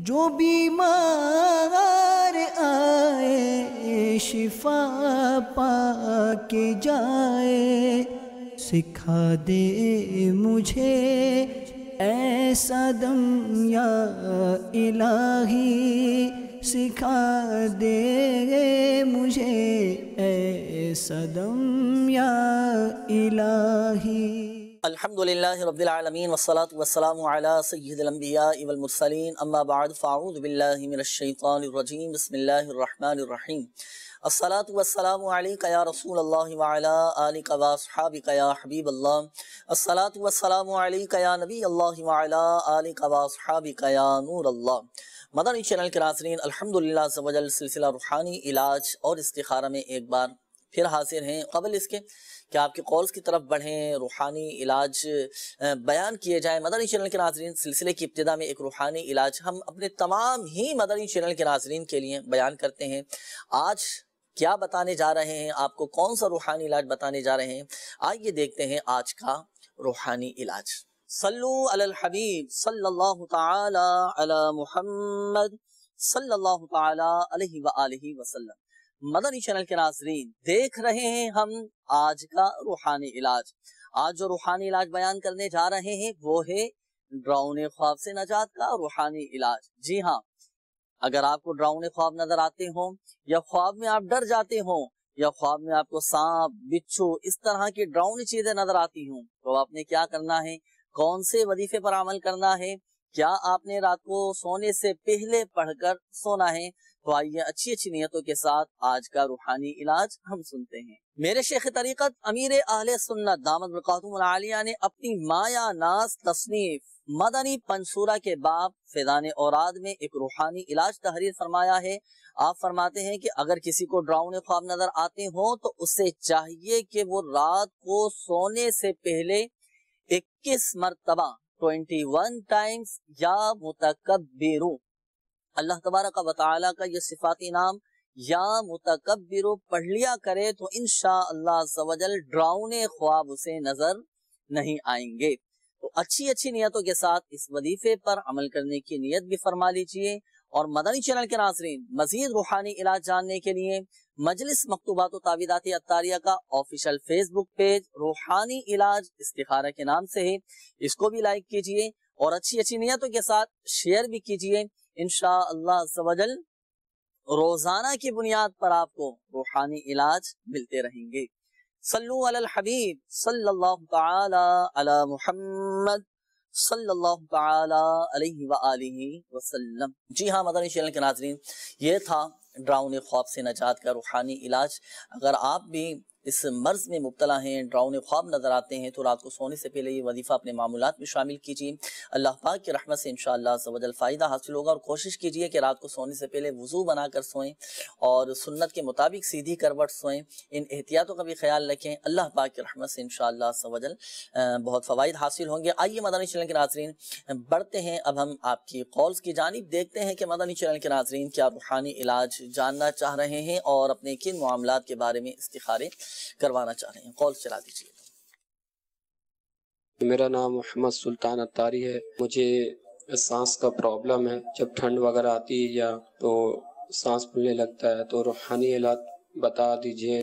جو بیمار آئے شفا پا کے جائے، سکھا دے مجھے ایسا دم یا الہی، سکھا دے مجھے ایسا دم یا الہی۔ الحمدللہ رب العالمین والصلاة والسلام علی سید الانبیاء والمرسلین، اما بعد فاعوذ باللہ من الشیطان الرجیم، بسم اللہ الرحمن الرحیم۔ الصلاة والسلام علیک یا رسول اللہ وعلی آلک واصحابک یا حبیب اللہ، الصلاة والسلام علیک یا نبی اللہ وعلی آلک واصحابک یا نور اللہ۔ مدنی چینل کے ناظرین، الحمدللہ عز و جل سلسلہ روحانی علاج اور استخارہ میں ایک بار پھر حاضر ہیں۔ قبل اس کے کہ آپ کے کالز کی طرف بڑھیں، روحانی علاج بیان کیے جائیں، مدنی چینل کے ناظرین سلسلے کی ابتدا میں ایک روحانی علاج ہم اپنے تمام ہی مدنی چینل کے ناظرین کے لیے بیان کرتے ہیں۔ آج کیا بتانے جا رہے ہیں آپ کو، کون سا روحانی علاج بتانے جا رہے ہیں، آئیے دیکھتے ہیں آج کا روحانی علاج۔ صلو علی الحبیب صلی اللہ تعالی علی محمد صلی اللہ تعالی علیہ وآلہ وسلم۔ مدنی چینل کے ناظرین دیکھ رہے ہیں ہم آج کا روحانی علاج۔ آج جو روحانی علاج بیان کرنے جا رہے ہیں وہ ہے ڈراؤنے خواب سے نجات کا روحانی علاج۔ جی ہاں، اگر آپ کو ڈراؤنے خواب نظر آتے ہوں، یا خواب میں آپ ڈر جاتے ہوں، یا خواب میں آپ کو سانپ، بچھو اس طرح کی ڈراؤنی چیزیں نظر آتی ہوں، تو آپ نے کیا کرنا ہے، کون سے وظیفے پر عمل کرنا ہے، کیا آپ نے رات کو سونے سے پہلے پڑھ کر سونا ہے؟ تو آئیے اچھی اچھی نیتوں کے ساتھ آج کا روحانی علاج ہم سنتے ہیں۔ میرے شیخ طریقت امیر اہل سنت دامت برکاتہم العالیہ نے اپنی مایا ناز تصنیف مدنی پنسورہ کے باب فیضان اوراد میں ایک روحانی علاج تحریر فرمایا ہے۔ آپ فرماتے ہیں کہ اگر کسی کو ڈراؤنے خواب نظر آتے ہوں تو اسے چاہیے کہ وہ رات کو سونے سے پہلے 21 مرتبہ 21 ٹائمز یا متکبرو، اللہ تبارک و تعالیٰ کا یہ صفاتی نام یا متکبرو پڑھ لیا کرے تو انشاءاللہ عز و جل ڈراؤنے خواب اسے نظر نہیں آئیں گے۔ تو اچھی اچھی نیتوں کے ساتھ اس وظیفے پر عمل کرنے کی نیت بھی فرما لیجئے۔ اور مدنی چینل کے ناظرین مزید روحانی علاج جاننے کے لیے مجلس مکتوبات و تعویذات عطاریہ کا آفیشیل فیس بک پیج روحانی علاج استخارہ کے نام سے ہے، اس کو بھی لائک کیجئے اور اچھی اچھی نیتوں کے ساتھ شیئر بھی کیجئے۔ انشاءاللہ عز و جل روزانہ کی بنیاد پر آپ کو روحانی علاج ملتے رہیں گے۔ صلو علی الحبیب صلی اللہ تعالی علی محمد صلی اللہ تعالی علیہ وآلہ وسلم۔ جی ہاں مدنی چینل کے ناظرین، یہ تھا ڈراؤنے خواب سے نجات کا روحانی علاج۔ اگر آپ بھی اس مرض میں مبتلا ہیں، ڈراؤنے خواب نظر آتے ہیں، تو رات کو سونے سے پہلے یہ وظیفہ اپنے معمولات میں شامل کیجیے، اللہ پاک کی رحمت سے انشاءاللہ عز و جل فائدہ حاصل ہوگا۔ اور کوشش کیجیے کہ رات کو سونے سے پہلے وضو بنا کر سوئیں اور سنت کے مطابق سیدھی کروٹ سوئیں۔ ان احتیاطوں کا بھی خیال رکھیں، اللہ پاک کی رحمت سے انشاءاللہ عز و جل بہت فوائد حاصل ہوں گے۔ آئیے مدنی چینل کے ناظرین بڑھتے ہیں اب ہم آپ کی کالز کی جانب، دیکھتے ہیں کہ مدنی چینل کے ناظرین کیا روحانی علاج جاننا چاہ رہے ہیں اور اپنے کن معاملات کے بارے میں استخارے کروانا چاہ رہے ہیں۔ کال چلا دیجیے۔ میرا نام محمد سلطان اتاری ہے، مجھے سانس کا پرابلم ہے، جب ٹھنڈ وغیرہ آتی ہے یا تو سانس پھولنے لگتا ہے، تو روحانی علاج بتا دیجئے۔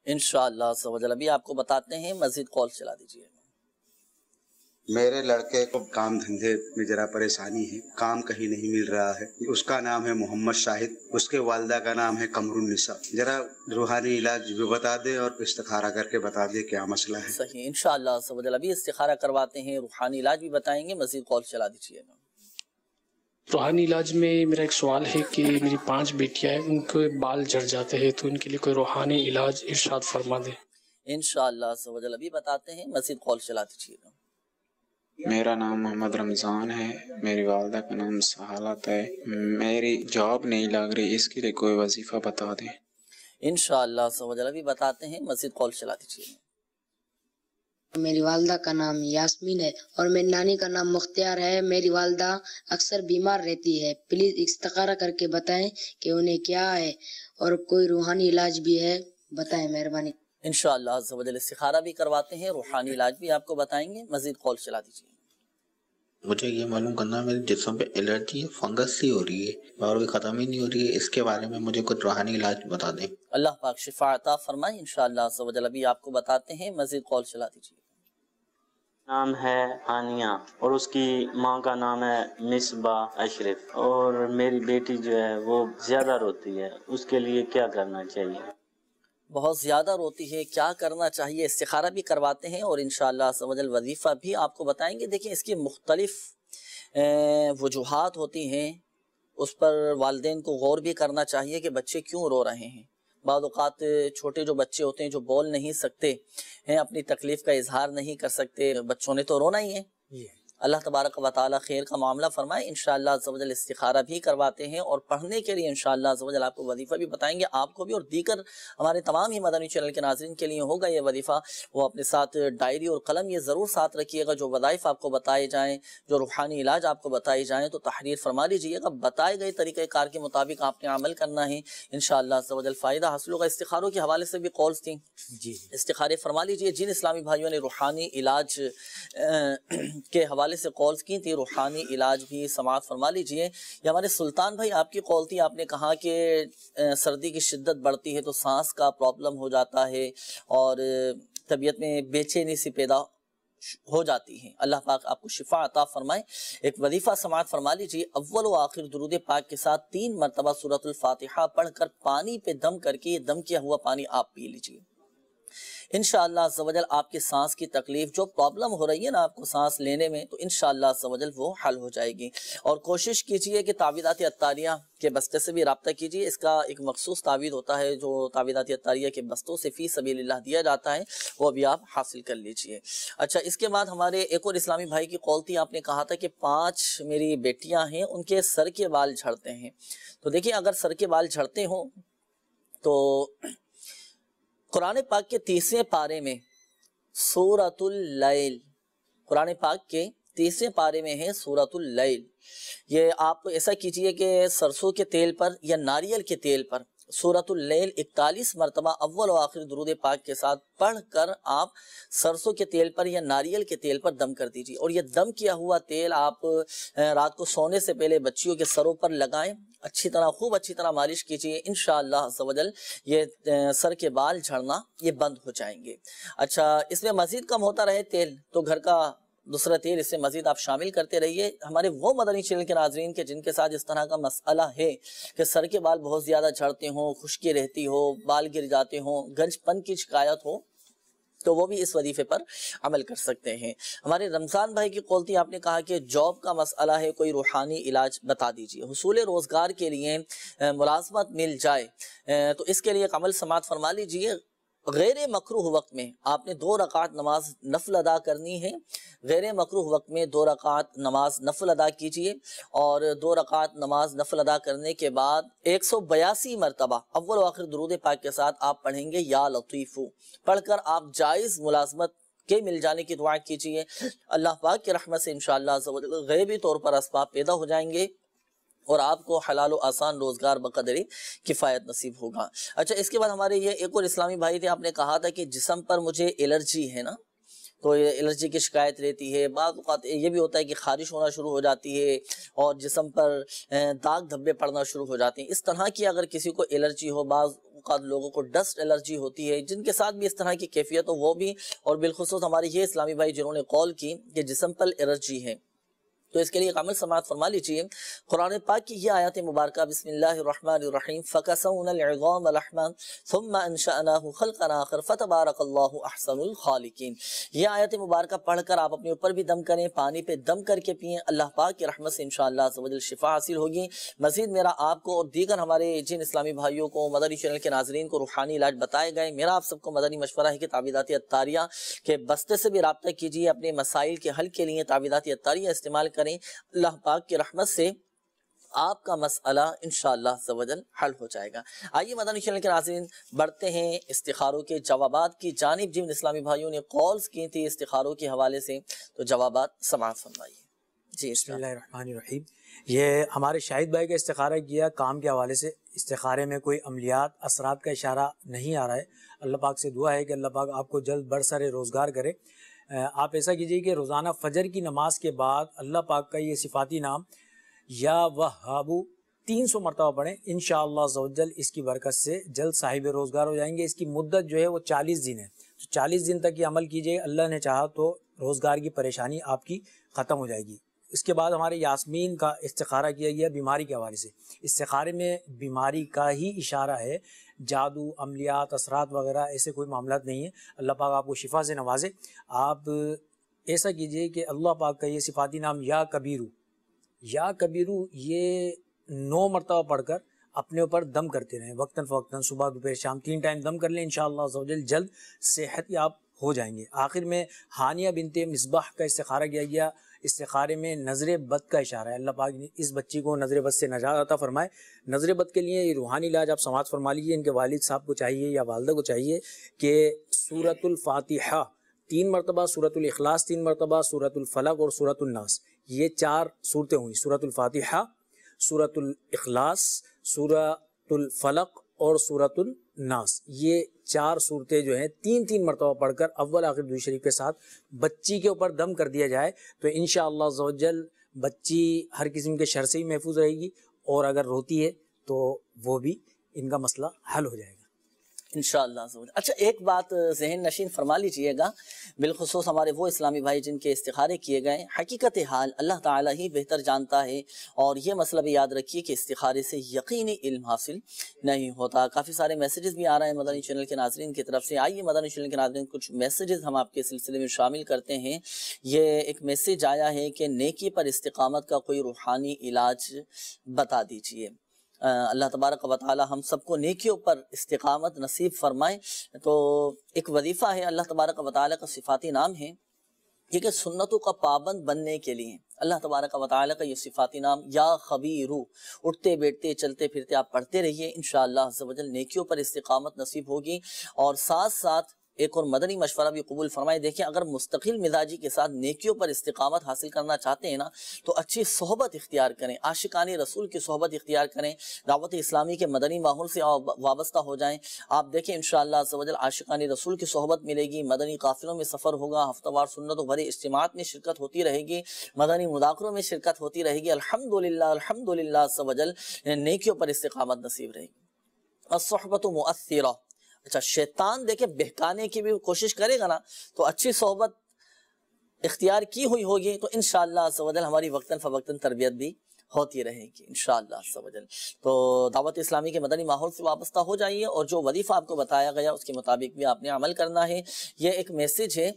انشاءاللہ عز و جل ابھی آپ کو بتاتے ہیں، مزید کال چلا دیجیے۔ میرے لڑکے کو کام دھندے میں ذرا پریشانی ہے، کام کہیں نہیں مل رہا ہے۔ اس کا نام ہے محمد شاہد، اس کے والدہ کا نام ہے قمر النساء۔ ذرا روحانی علاج بھی بتا دے اور استخارہ کر کے بتا دے کیا مسئلہ ہے۔ صحیح، انشاءاللہ عز و جل ابھی استخارہ کرواتے ہیں، روحانی علاج بھی بتائیں گے، مزید کال چلا دیجیے گا۔ روحانی علاج میں میرا ایک سوال ہے کہ میری 5 بیٹیاں ہیں، ان کے بال جھڑ جاتے ہیں، تو ان کے لیے کوئی روحانی علاج ارشاد فرما دیں۔ انشاءاللہ عز و جل ابھی بتاتے ہیں، مزید کال چلا دیجیے گا۔ میرا نام محمد رمضان ہے، میری والدہ کا نام سہالت ہے، میری جاب نہیں لگ رہی، اس کے لیے کوئی وظیفہ بتا دیں۔ انشاءاللہ عز و جل ابھی بتاتے ہیں، مزید کال چلا دیجیے گا۔ میری والدہ کا نام یاسمین ہے اور میری نانی کا نام مختار ہے۔ میری والدہ اکثر بیمار رہتی ہے، پلیز استخارہ کر کے بتائیں کہ انہیں کیا ہے اور کوئی روحانی علاج بھی ہے، بتائیں مہربانی۔ انشاءاللہ عز و جل استخارہ بھی کرواتے ہیں، روحانی علاج بھی آپ کو بتائیں گے، مزید کال چلا دیجیے۔ مجھے یہ معلوم کرنا ہے میرے جسم پہ الرجی ہے، فنگس سی ہو رہی ہے اور وہ ختم ہی نہیں ہو رہی ہے، اس کے بارے میں مجھے کچھ روحانی علاج بتا دیں۔ اللہ پاک شفا عطا فرمائے انشاءاللہ عز و جل۔ ابھی آپ کو بتاتے ہیں، مزید قول چلا دیجیے۔ نام ہے آنیہ اور اس کی ماں کا نام ہے مصباح اشرف، اور میری بیٹی جو ہے وہ زیادہ روتی ہے، اس کے لیے کیا کرنا چاہیے؟ بہت زیادہ روتی ہے، کیا کرنا چاہیے؟ استخارہ بھی کرواتے ہیں اور انشاءاللہ عز و جل وظیفہ بھی آپ کو بتائیں گے۔ دیکھیں اس کی مختلف وجوہات ہوتی ہیں، اس پر والدین کو غور بھی کرنا چاہیے کہ بچے کیوں رو رہے ہیں۔ بعض اوقات چھوٹے جو بچے ہوتے ہیں جو بول نہیں سکتے ہیں، اپنی تکلیف کا اظہار نہیں کر سکتے، بچوں نے تو رونا ہی ہے۔ اللہ تبارک و تعالی خیر کا معاملہ فرمائے۔ انشاءاللہ عز و جل استخارہ بھی کرواتے ہیں اور پڑھنے کے لیے انشاءاللہ عز و جل آپ کو وظیفہ بھی بتائیں گے، آپ کو بھی اور دیگر ہمارے تمام ہی مدنی چینل کے ناظرین کے لیے ہوگا یہ وظیفہ۔ وہ اپنے ساتھ ڈائری اور قلم یہ ضرور ساتھ رکھیے گا، جو وظائف آپ کو بتائے جائیں، جو روحانی علاج آپ کو بتائے جائیں تو تحریر فرما لیجیے گا، بتائے گئے طریقہ کار کے مطابق آپ نے عمل کرنا ہے، انشاءاللہ عز و جل فائدہ حاصل ہوگا۔ استخاروں کے حوالے سے بھی کالز تھیں، استخارے فرما لیجیے۔ جن اسلامی بھائیوں نے روحانی علاج کے حوالے سے کالز کی تھی، روحانی علاج بھی سماعت فرما لیجئے۔ یہ ہمارے سلطان بھائی آپ کی کال تھی، آپ نے کہا کہ سردی کی شدت بڑھتی ہے تو سانس کا پرابلم ہو جاتا ہے اور طبیعت میں بے چینی سی پیدا ہو جاتی ہے۔ اللہ پاک آپ کو شفا عطا فرمائے۔ ایک وظیفہ سماعت فرما لیجئے، اول و آخر درود پاک کے ساتھ 3 مرتبہ سورۃ الفاتحہ پڑھ کر پانی پہ دم کر کے، یہ دم کیا ہوا پانی آپ پی لیجئے۔ انشاءاللہ عز و جل آپ کی سانس کی تکلیف، جو پرابلم ہو رہی ہے نا آپ کو سانس لینے میں، تو انشاءاللہ عز و جل وہ حل ہو جائے گی۔ اور کوشش کیجئے کہ تعویذات عطاریہ کے بستے سے بھی رابطہ کیجئے۔ اس کا ایک مخصوص تعویذ ہوتا ہے جو تعویذات عطاریہ کے بستوں سے فی سبیل اللہ دیا جاتا ہے، وہ بھی آپ حاصل کر لیجئے۔ اچھا، اس کے بعد ہمارے ایک اور اسلامی بھائی کی کال تھی، آپ نے کہا تھا کہ 5 میری بیٹیاں ہیں، ان کے سر کے بال جھڑتے ہیں۔ تو دیکھیں اگر سر کے بال جھڑتے ہوں تو قرآن پاک کے 30ویں پارے میں سورۃ اللیل، قرآن پاک کے 30ویں پارے میں ہے سورۃ اللیل۔ یہ آپ ایسا کیجئے کہ سرسوں کے تیل پر یا ناریل کے تیل پر سورۃ اللیل 41 مرتبہ اول و آخر درود پاک کے ساتھ پڑھ کر آپ سرسوں کے تیل پر یا ناریل کے تیل پر دم کر دیجئے، اور یہ دم کیا ہوا تیل آپ رات کو سونے سے پہلے بچیوں کے سروں پر لگائیں، اچھی طرح خوب اچھی طرح مالش کیجئے، انشاءاللہ عز و جل یہ سر کے بال جھڑنا یہ بند ہو جائیں گے۔ اچھا، اس میں مزید کم ہوتا رہے تیل تو گھر کا دوسرا تیل اس سے مزید آپ شامل کرتے رہیے۔ ہمارے وہ مدنی چینل کے ناظرین کے جن کے ساتھ اس طرح کا مسئلہ ہے کہ سر کے بال بہت زیادہ جھڑتے ہوں، خشکی رہتی ہو، بال گر جاتے ہوں، گنج پن کی شکایت ہو، تو وہ بھی اس وظیفے پر عمل کر سکتے ہیں۔ ہمارے رمضان بھائی کی کال تھی، آپ نے کہا کہ جاب کا مسئلہ ہے، کوئی روحانی علاج بتا دیجئے۔ حصول روزگار کے لیے ملازمت مل جائے تو اس کے لیے ایک عمل سماعت فرما لیجئے۔ غیر مکروہ وقت میں آپ نے 2 رکعت نماز نفل ادا کرنی ہے، غیر مکروہ وقت میں 2 رکعت نماز نفل ادا کیجئے، اور 2 رکعت نماز نفل ادا کرنے کے بعد 182 مرتبہ اول و آخر درود پاک کے ساتھ آپ پڑھیں گے یا لطیفو، پڑھ کر آپ جائز ملازمت کے مل جانے کی دعا کیجئے۔ اللہ پاک کی رحمت سے انشاءاللہ عز و جل غیبی طور پر اسباب پیدا ہو جائیں گے اور آپ کو حلال و آسان روزگار بقدر کفایت نصیب ہوگا۔ اچھا، اس کے بعد ہمارے یہ ایک اور اسلامی بھائی تھے، آپ نے کہا تھا کہ جسم پر مجھے الرجی ہے نا، تو یہ الرجی کی شکایت رہتی ہے، بعض اوقات یہ بھی ہوتا ہے کہ خارش ہونا شروع ہو جاتی ہے اور جسم پر داغ دھبے پڑنا شروع ہو جاتے ہیں۔ اس طرح کی اگر کسی کو الرجی ہو، بعض اوقات لوگوں کو ڈسٹ الرجی ہوتی ہے، جن کے ساتھ بھی اس طرح کی کیفیت ہو، وہ بھی، اور بالخصوص ہمارے یہ اسلامی بھائی جنہوں نے کال کی کہ جسم پر الرجی ہے، تو اس کے لیے عمل سماعت فرما لیجئے۔ قرآن پاک کی یہ آیات مبارکہ، بسم اللہ الرحمن الرحیم، فَكَسَوْنَا الْعِظَامَ لَحْمًا ثُمَّ أَنشَأْنَاهُ خَلْقًا آخَرَ فَتَبَارَكَ اللَّهُ أَحْسَنُ الْخَالِقِينَ۔ یہ آیات مبارکہ پڑھ کر آپ اپنے اوپر بھی دم کریں، پانی پہ دم کر کے پئیں، اللہ پاک کی رحمت سے انشاءاللہ عز و جل شفا حاصل ہوگی۔ مزید میرا آپ کو اور دیگر ہمارے جن اسلامی بھائیوں کو، مدنی چینل کے ناظرین کو روحانی علاج بتائے گئے، میرا آپ سب کو مدنی مشورہ ہے کہ تعویذات عطاریہ کے بستے سے بھی رابطہ کیجیے، اپنے مسائل کے حل کے لیے تعویذات عطاریہ استعمال کریں، اللہ پاک کی رحمت سے آپ کا مسئلہ انشاءاللہ عز و جل حل ہو جائے گا۔ آئیے مدنی چینل کے ناظرین بڑھتے ہیں استخاروں کے جوابات کی جانب۔ جن اسلامی بھائیوں نے کالز کی تھی استخاروں کے حوالے سے، تو جوابات سماعت فرمائیے۔ جی، بسم اللہ الرحمن الرحیم۔ یہ ہمارے شاہد بھائی کا استخارہ کیا کام کے حوالے سے، استخارے میں کوئی عملیات اثرات کا اشارہ نہیں آ رہا ہے۔ اللہ پاک سے دعا ہے کہ اللہ پاک آپ کو جلد برسر روزگار کرے۔ آپ ایسا کیجئے کہ روزانہ فجر کی نماز کے بعد اللہ پاک کا یہ صفاتی نام یا وہابو 300 مرتبہ پڑھیں، انشاءاللہ عز و جل اس کی برکت سے جلد صاحب روزگار ہو جائیں گے۔ اس کی مدت جو ہے وہ 40 دن ہے، تو 40 دن تک یہ عمل کیجئے، اللہ نے چاہا تو روزگار کی پریشانی آپ کی ختم ہو جائے گی۔ اس کے بعد ہمارے یاسمین کا استخارہ کیا گیا بیماری کے حوالے سے۔ استخارے میں بیماری کا ہی اشارہ ہے، جادو، عملیات، اثرات وغیرہ ایسے کوئی معاملات نہیں ہیں۔ اللہ پاک آپ کو شفا سے نوازے۔ آپ ایسا کیجئے کہ اللہ پاک کا یہ صفاتی نام یا کبیرو، یا کبیرو یہ 9 مرتبہ پڑھ کر اپنے اوپر دم کرتے رہیں، وقتاً فوقتاً، صبح دوپہر شام 3 ٹائم دم کر لیں، انشاءاللہ عز و جل جلد صحت یاب ہو جائیں گے۔ آخر میں ہانیہ بنت مصباح کا استخارہ کیا گیا۔ استخارے میں نظر بد کا اشارہ ہے، اللہ پاک نے اس بچی کو نظر بد سے نجات عطا فرمائے۔ نظر بد کے لیے یہ روحانی علاج آپ سماعت فرما لیجیے۔ ان کے والد صاحب کو چاہیے یا والدہ کو چاہیے کہ سورۃ الفاتحہ 3 مرتبہ، سورۃ الاخلاص 3 مرتبہ، سورۃ الفلق اور سورۃ الناس، یہ 4 صورتیں ہوئیں، سورۃ الفاتحہ، سورۃ الاخلاص، سورۃ الفلق اور سورۃ الناس، یہ 4 صورتیں جو ہیں 3 مرتبہ پڑھ کر اول آخر دوسری شریف کے ساتھ بچی کے اوپر دم کر دیا جائے تو انشاءاللہ عز و جل بچی ہر قسم کے شر سے ہی محفوظ رہے گی، اور اگر روتی ہے تو وہ بھی ان کا مسئلہ حل ہو جائے گا انشاءاللہ۔ اچھا ایک بات ذہن نشین فرما لیجئے گا، بالخصوص ہمارے وہ اسلامی بھائی جن کے استخارے کیے گئے، حقیقت حال اللہ تعالیٰ ہی بہتر جانتا ہے، اور یہ مسئلہ بھی یاد رکھیے کہ استخارے سے یقینی علم حاصل نہیں ہوتا۔ کافی سارے میسیجز بھی آ رہے ہیں مدنی چینل کے ناظرین کی طرف سے۔ آئیے مدنی چینل کے ناظرین کچھ میسیجز ہم آپ کے سلسلے میں شامل کرتے ہیں۔ یہ ایک میسیج آیا ہے کہ نیکی پر استقامت کا کوئی روحانی علاج بتا دیجئے۔ اللہ تبارک و تعالی ہم سب کو نیکیوں پر استقامت نصیب فرمائے۔ تو ایک وظیفہ ہے، اللہ تبارک و تعالی کا صفاتی نام ہے یہ کہ سنتوں کا پابند بننے کے لیے اللہ تبارک و تعالی کا یہ صفاتی نام یا خبیرو، اٹھتے بیٹھتے چلتے پھرتے آپ پڑھتے رہیے، انشاءاللہ عز و جل نیکیوں پر استقامت نصیب ہوگی۔ اور ساتھ ساتھ ایک اور مدنی مشورہ بھی قبول فرمائے۔ دیکھیں اگر مستقل مزاجی کے ساتھ نیکیوں پر استقامت حاصل کرنا چاہتے ہیں نا تو اچھی صحبت اختیار کریں، عاشقان رسول کی صحبت اختیار کریں، دعوت اسلامی کے مدنی ماحول سے وابستہ ہو جائیں۔ آپ دیکھیں انشاءاللہ عز و جل عاشقان رسول کی صحبت ملے گی، مدنی قافلوں میں سفر ہوگا، ہفتہ وار سنتوں بھری اجتماعات میں شرکت ہوتی رہے گی، مدنی مذاکروں میں شرکت ہوتی رہے گی، الحمدللہ الحمدللہ عز و جل نیکیوں پر استقامت نصیب رہے گی۔ الصحبت مؤثرہ، اچھا شیطان دیکھیں بہکانے کی بھی کوشش کرے گا نا تو اچھی صحبت اختیار کی ہوئی ہوگی تو انشاءاللہ عز و جل ہماری وقتاً فوقتاً تربیت بھی ہوتی رہے گی انشاءاللہ عز و جل۔ تو دعوت اسلامی کے مدنی ماحول سے وابستہ ہو جائیے، اور جو وظیفہ آپ کو بتایا گیا اس کے مطابق بھی آپ نے عمل کرنا ہے۔ یہ ایک میسیج ہے،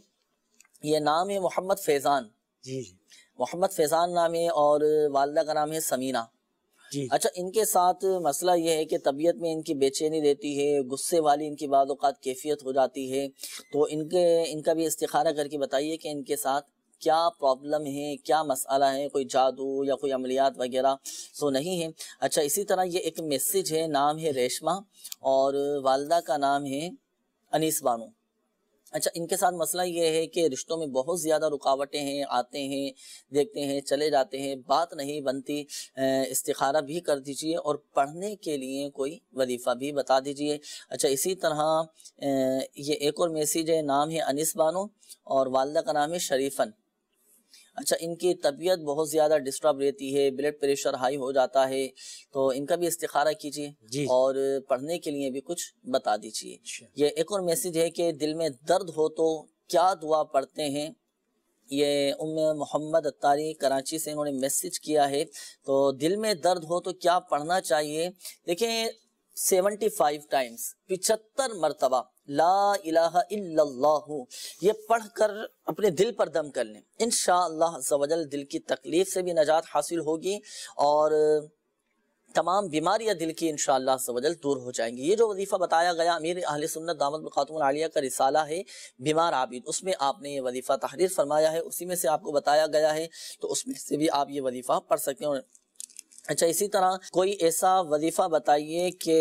یہ نام ہے محمد فیضان، جی محمد فیضان نام ہے، اور والدہ کا نام ہے سمینہ۔ اچھا ان کے ساتھ مسئلہ یہ ہے کہ طبیعت میں ان کی بے چینی رہتی ہے، غصے والی ان کی بعض اوقات کیفیت ہو جاتی ہے، تو ان کا بھی استخارہ کر کے بتائیے کہ ان کے ساتھ کیا پرابلم ہے، کیا مسئلہ ہے، کوئی جادو یا کوئی عملیات وغیرہ تو نہیں ہے۔ اچھا اسی طرح یہ ایک میسیج ہے، نام ہے ریشمہ اور والدہ کا نام ہے انیس بانو۔ اچھا ان کے ساتھ مسئلہ یہ ہے کہ رشتوں میں بہت زیادہ رکاوٹیں ہیں، آتے ہیں دیکھتے ہیں چلے جاتے ہیں، بات نہیں بنتی، استخارہ بھی کر دیجئے اور پڑھنے کے لیے کوئی وظیفہ بھی بتا دیجئے۔ اچھا اسی طرح یہ ایک اور میسیج ہے، نام ہے انیس بانو اور والدہ کا نام ہے شریفن۔ اچھا ان کی طبیعت بہت زیادہ ڈسٹرب رہتی ہے، بلڈ پریشر ہائی ہو جاتا ہے، تو ان کا بھی استخارہ کیجیے اور پڑھنے کے لیے بھی کچھ بتا دیجیے۔ یہ ایک اور میسیج ہے کہ دل میں درد ہو تو کیا دعا پڑھتے ہیں، یہ ام محمد اتاری کراچی سے انہوں نے میسیج کیا ہے۔ تو دل میں درد ہو تو کیا پڑھنا چاہیے؟ دیکھیں 75 ٹائمز 75 مرتبہ لا الہ الا اللہ یہ پڑھ کر اپنے دل پر دم کر لیں، انشاءاللہ عز و جل دل کی تکلیف سے بھی نجات حاصل ہوگی اور تمام بیماریاں دل کی انشاءاللہ عز و جل دور ہو جائیں گی۔ یہ جو وظیفہ بتایا گیا امیر اہل سنت دامت برکاتہم العالیہ کا رسالہ ہے بیمار عابد، اس میں آپ نے یہ وظیفہ تحریر فرمایا ہے، اسی میں سے آپ کو بتایا گیا ہے، تو اس میں سے بھی آپ یہ وظیفہ پڑھ سکتے ہیں۔ اچھا اسی طرح کوئی ایسا وظیفہ بتائیے کہ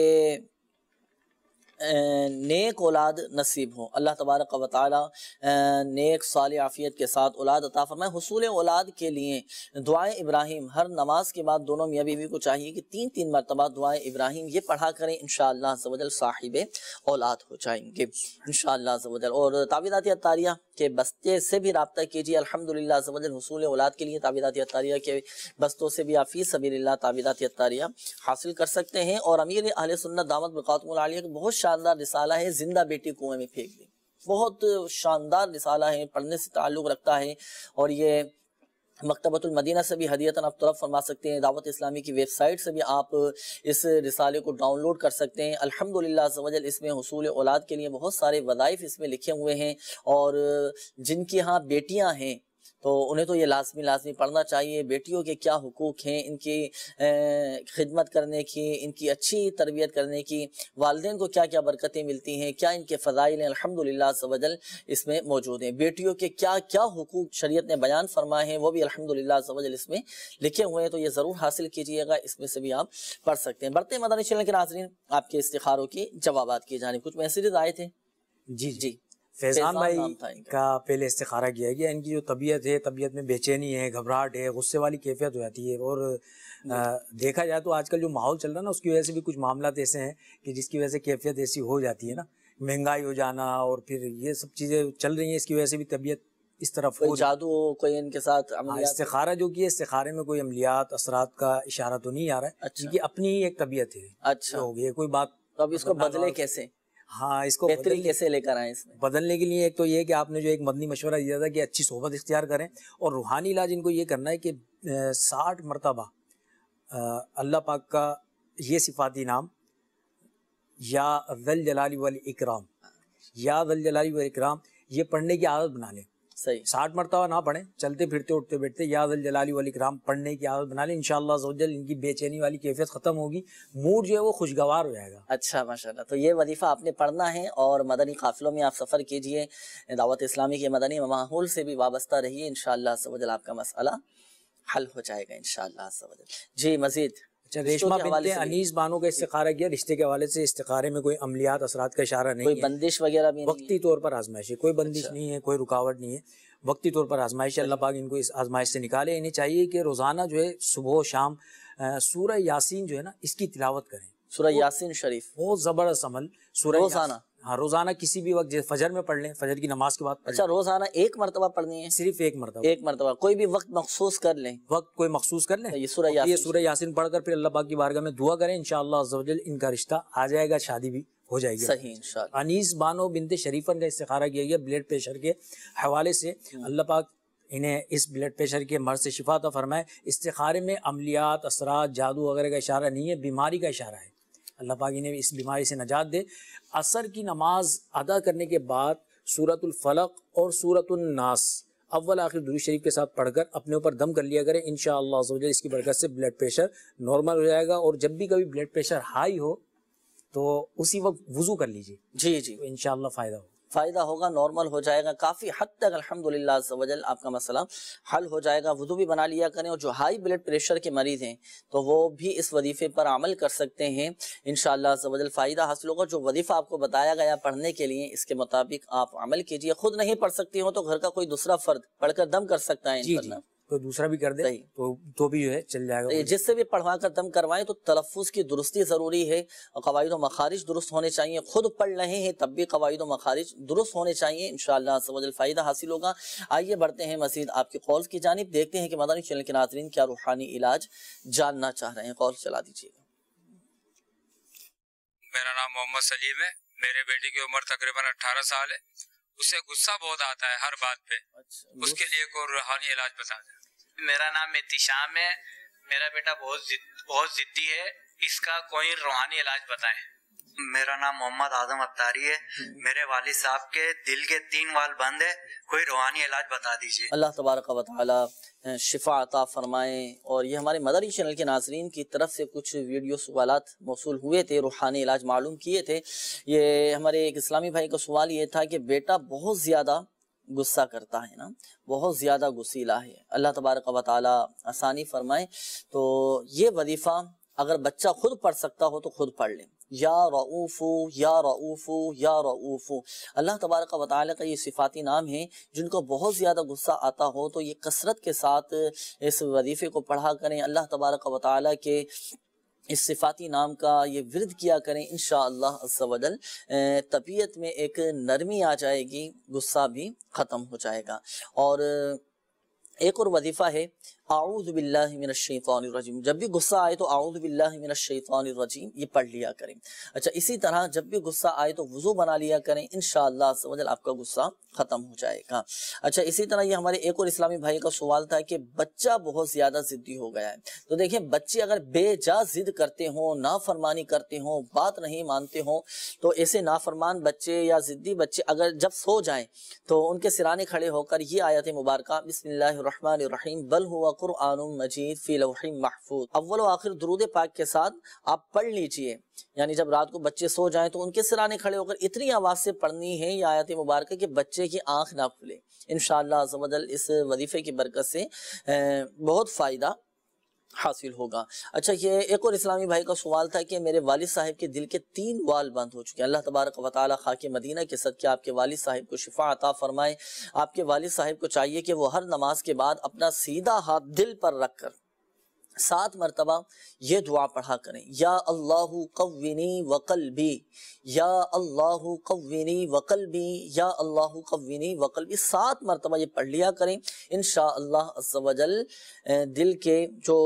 نیک اولاد نصیب ہو، اللہ تبارک و تعالی نیک صالح عافیت کے ساتھ اولاد عطا فرمائے۔ حصول اولاد کے لیے دعائے ابراہیم ہر نماز کے بعد دونوں میاں بیوی کو چاہیے کہ 3 مرتبہ دعائے ابراہیم یہ پڑھا کریں، انشاءاللہ عز و جل صاحب اولاد ہو جائیں گے انشاءاللہ عز و جل۔ اور تعویذات عطاریہ کے بستے سے بھی رابطہ کیجیے الحمدللہ عز و جل، حصول اولاد کے لیے تعویذات عطاریہ کے بستوں سے بھی آپ فی سبیل اللہ تعویذات عطاریہ حاصل کر سکتے ہیں۔ اور امیر اہل سنت دامت برکاتہم العالیہ کا بہت شاندار رسالہ ہے زندہ بیٹی کنویں میں پھینک دی، بہت شاندار رسالہ ہے، پڑھنے سے تعلق رکھتا ہے، اور یہ مکتبۃ المدینہ سے بھی ہدیتاً آپ طلب فرما سکتے ہیں، دعوت اسلامی کی ویب سائٹ سے بھی آپ اس رسالے کو ڈاؤن لوڈ کر سکتے ہیں۔ الحمدللہ عز و جل اس میں حصول اولاد کے لیے بہت سارے وظائف اس میں لکھے ہوئے ہیں، اور جن کی ہاں بیٹیاں ہیں تو انہیں تو یہ لازمی پڑھنا چاہیے، بیٹیوں کے کیا حقوق ہیں، ان کی خدمت کرنے کی، ان کی اچھی تربیت کرنے کی، والدین کو کیا کیا برکتیں ملتی ہیں، کیا ان کے فضائل ہیں، الحمدللہ عز و جل اس میں موجود ہیں۔ بیٹیوں کے کیا کیا حقوق شریعت نے بیان فرمائے ہیں وہ بھی الحمدللہ عز و جل اس میں لکھے ہوئے ہیں، تو یہ ضرور حاصل کیجئے گا، اس میں سے بھی آپ پڑھ سکتے ہیں۔ بڑھتے ہیں مدنی چینل کے ناظرین آپ کے استخاروں کی جوابات کی جانب، کچھ میسیجز آئے تھے۔ جی فیضان بھائی کا پہلے استخارہ کیا گیا، ان کی جو طبیعت ہے، طبیعت میں بے چینی ہے، گھبراہٹ ہے، غصے والی کیفیت ہو جاتی ہے، اور دیکھا جائے تو آج کل جو ماحول چل رہا ہے نا اس کی وجہ سے بھی کچھ معاملات ایسے ہیں کہ جس کی وجہ سے کیفیت ایسی ہو جاتی ہے نا، مہنگائی ہو جانا اور پھر یہ سب چیزیں چل رہی ہیں، اس کی وجہ سے بھی طبیعت اس طرف کوئی جادو کوئی ان کے ساتھ عملیات۔ استخارہ جو کیا، استخارے میں کوئی عملیات اثرات کا اشارہ تو نہیں آ رہا ہے، کیونکہ اپنی ہی ایک طبیعت ہے، اچھا ہو گئی کوئی بات، تو اب اس کو بدلے کیسے؟ ہاں اس کو بہتری کیسے لے کر آئیں اس میں؟ بدلنے کے لیے ایک تو یہ کہ آپ نے جو ایک مدنی مشورہ دیا تھا کہ اچھی صحبت اختیار کریں، اور روحانی علاج ان کو یہ کرنا ہے کہ 60 مرتبہ اللہ پاک کا یہ صفاتی نام یا ذی الجلال والاکرام، یا ذی الجلال والاکرام یہ پڑھنے کی عادت بنا لیں۔ صحیح 60 مرتبہ نہ پڑھیں، چلتے پھرتے اٹھتے بیٹھتے یا ذی الجلال والاکرام پڑھنے کی عادت بنا لیں، انشاءاللہ عز و جل ان کی بے چینی والی کیفیت ختم ہوگی، موڈ جو ہے وہ خوشگوار ہو جائے گا۔ اچھا ماشاءاللہ، تو یہ وظیفہ آپ نے پڑھنا ہے، اور مدنی قافلوں میں آپ سفر کیجئے، دعوت اسلامی کے مدنی ماحول سے بھی وابستہ رہیے، انشاءاللہ عز و جل آپ کا مسئلہ حل ہو جائے گا انشاءاللہ عز و جل۔ جی مزید اچھا، ریشمہ بنت انیس بانو کا استخارہ کیا، رشتے کے حوالے سے استخارے میں کوئی عملیات اثرات کا اشارہ نہیں ہے، کوئی بندش وغیرہ بھی وقتی طور پر آزمائش ہے، کوئی بندش نہیں ہے، کوئی رکاوٹ نہیں ہے، وقتی طور پر آزمائش ہے، اللہ پاک ان کو اس آزمائش سے نکالے۔ انہیں چاہیے کہ روزانہ جو ہے صبح و شام سورہ یاسین جو ہے نا اس کی تلاوت کریں، سورہ یاسین شریف بہت زبردست عمل، سورہ روزانہ؟ ہاں روزانہ کسی بھی وقت، جیسے فجر میں پڑھ لیں، فجر کی نماز کے بعد پڑھ لیں۔ اچھا روزانہ 1 مرتبہ پڑھنی ہے؟ صرف 1 مرتبہ، 1 مرتبہ، کوئی بھی وقت مخصوص کر لیں، وقت کوئی مخصوص کر لیں، یہ سورہ یاسین پڑھ کر پھر اللہ پاک کی بارگاہ میں دعا کریں، انشاءاللہ عز و جل ان کا رشتہ آ جائے گا، شادی بھی ہو جائے گی صحیح انشاءاللہ۔ انیس بانو بنت شریفن کا استخارہ کیا گیا بلڈ پریشر کے حوالے سے، اللہ پاک انہیں اس بلڈ پریشر کے مرض سے شفا عطا فرمائے۔ استخارے میں عملیات، اثرات، جادو وغیرہ کا اشارہ نہیں ہے، بیماری کا اشارہ ہے، اللہ پاک انہیں اس بیماری سے نجات دے۔ عصر کی نماز ادا کرنے کے بعد سورۃ الفلق اور سورۃ الناس اول آخر درود شریف کے ساتھ پڑھ کر اپنے اوپر دم کر لیا کریں، انشاءاللہ عز و جل اس کی برکت سے بلڈ پریشر نارمل ہو جائے گا۔ اور جب بھی کبھی بلڈ پریشر ہائی ہو تو اسی وقت وضو کر لیجیے، جی تو انشاءاللہ فائدہ ہوگا، نارمل ہو جائے گا، کافی حد تک الحمدللہ عز و جل آپ کا مسئلہ حل ہو جائے گا۔ وضو بھی بنا لیا کریں، اور جو ہائی بلڈ پریشر کے مریض ہیں تو وہ بھی اس وظیفے پر عمل کر سکتے ہیں، انشاءاللہ عز و جل فائدہ حاصل ہوگا۔ جو وظیفہ آپ کو بتایا گیا پڑھنے کے لیے اس کے مطابق آپ عمل کیجئے، خود نہیں پڑھ سکتی ہو تو گھر کا کوئی دوسرا فرد پڑھ کر دم کر سکتا ہے، جی کوئی دوسرا بھی کر دے تو بھی جو ہے چل جائے گا۔ جس سے بھی پڑھوا کر دم کروائیں تو تلفظ کی درستی ضروری ہے، قواعد و مخارج درست ہونے چاہیے، خود پڑھ رہے ہیں تب بھی قواعد و مخارج درست ہونے چاہیے، انشاءاللہ عز و جل فائدہ حاصل ہوگا۔ آئیے بڑھتے ہیں مزید آپ کے کالز کی جانب، دیکھتے ہیں کہ مدنی چینل کے ناظرین کیا روحانی علاج جاننا چاہ رہے ہیں، کال چلا دیجیے گا۔ میرا نام محمد سلیم ہے، میرے بیٹے کی عمر تقریباً 18 سال ہے، اسے غصہ بہت آتا ہے ہر بات پہ، اس کے لیے کوئی روحانی علاج بتا دیں۔ میرا نام احتشام ہے، میرا بیٹا بہت ضدی ہے، اس کا کوئی روحانی علاج بتائیں۔ میرا نام محمد اعظم اتاری ہے، میرے والد صاحب کے دل کے 3 وال بند ہے، کوئی روحانی علاج بتا دیجیے۔ اللہ تبارک و تعالی شفا عطا فرمائیں۔ اور یہ ہمارے مدنی چینل کے ناظرین کی طرف سے کچھ ویڈیو سوالات موصول ہوئے تھے، روحانی علاج معلوم کیے تھے۔ یہ ہمارے ایک اسلامی بھائی کا سوال یہ تھا کہ بیٹا بہت زیادہ غصہ کرتا ہے نا، بہت زیادہ غصیلا ہے، اللہ تبارک و تعالی آسانی فرمائے۔ تو یہ وظیفہ اگر بچہ خود پڑھ سکتا ہو تو خود پڑھ لیں، یا رؤوفو یا رؤوفو یا رؤوفو۔ اللہ تبارک و تعالیٰ کا یہ صفاتی نام ہے، جن کو بہت زیادہ غصہ آتا ہو تو یہ کثرت کے ساتھ اس وظیفے کو پڑھا کریں، اللہ تبارک و تعالیٰ کے اس صفاتی نام کا یہ ورد کیا کریں، انشاءاللہ عز و جل طبیعت میں ایک نرمی آ جائے گی، غصہ بھی ختم ہو جائے گا۔ اور ایک اور وظیفہ ہے اعوذ باللہ من الشیطان الرجیم، جب بھی غصہ آئے تو اعوذ باللہ من الشیطان الرجیم یہ پڑھ لیا کریں۔ اچھا، اسی طرح جب بھی غصہ آئے تو وضو بنا لیا کریں، انشاءاللہ عز و جل آپ کا غصہ ختم ہو جائے گا۔ اچھا، اسی طرح یہ ہمارے ایک اور اسلامی بھائی کا سوال تھا کہ بچہ بہت زیادہ ضدی ہو گیا ہے، تو دیکھیں بچے اگر بے جا ضد کرتے ہوں، نافرمانی کرتے ہوں، بات نہیں مانتے ہوں، تو ایسے نافرمان بچے یا ضدی بچے اگر جب سو جائیں تو ان کے سرانے کھڑے ہو کر یہ آیت مبارکہ بسم اللہ الرحمن الرحیم بل ہوا قرآن مجید فی لوح محفوظ، اول و آخر درود پاک کے ساتھ آپ پڑھ لیجئے، یعنی جب رات کو بچے سو جائیں تو ان کے سرانے کھڑے ہو کر اتنی آواز سے پڑھنی ہے یہ آیت مبارکہ کہ بچے کی آنکھ نہ کھلے، انشاءاللہ عز و جل اس وظیفے کی برکت سے بہت فائدہ حاصل ہوگا۔ اچھا، یہ ایک اور اسلامی بھائی کا سوال تھا کہ میرے والد صاحب کے دل کے 3 وال بند ہو چکے ہیں، اللہ تبارک و تعالی خاک مدینہ کے صدقے آپ کے والد صاحب کو شفا عطا فرمائے۔ آپ کے والد صاحب کو چاہیے کہ وہ ہر نماز کے بعد اپنا سیدھا ہاتھ دل پر رکھ کر 7 مرتبہ یہ دعا پڑھا کریں، یا اللہ قوینی وقلبی، یا اللہ قوینی وقلبی، یا اللہ قوینی وقلبی، 7 مرتبہ یہ پڑھ لیا کریں، انشاءاللہ عز و جل دل کے جو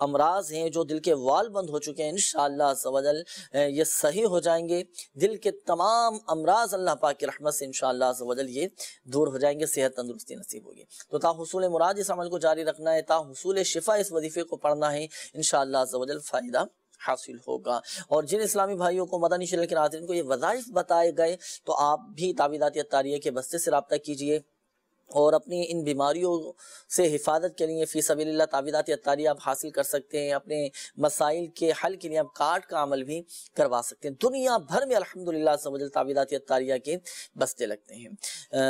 امراض ہیں، جو دل کے وال بند ہو چکے ہیں، انشاءاللہ عز و جل یہ صحیح ہو جائیں گے، دل کے تمام امراض اللہ پاک کی رحمت سے انشاءاللہ عز و جل یہ دور ہو جائیں گے، صحت تندرستی نصیب ہوگی۔ تو تا حصول مراد اس عمل کو جاری رکھنا ہے، تا حصول شفا اس وظیفے کو پڑھنا ہے، انشاءاللہ عز و جل فائدہ حاصل ہوگا۔ اور جن اسلامی بھائیوں کو مدنی چینل کے ناظرین کو یہ وظائف بتائے گئے تو آپ بھی تعویذات اطاریہ کے بستے سے رابطہ کیجئے اور اپنی ان بیماریوں سے حفاظت کے لیے فی سبیل اللہ تعویذات اطاریہ آپ حاصل کر سکتے ہیں، اپنے مسائل کے حل کے لیے آپ کارڈ کا عمل بھی کروا سکتے ہیں۔ دنیا بھر میں الحمدللہ عز و جل تعویذات اطاریہ کے بستے لگتے ہیں۔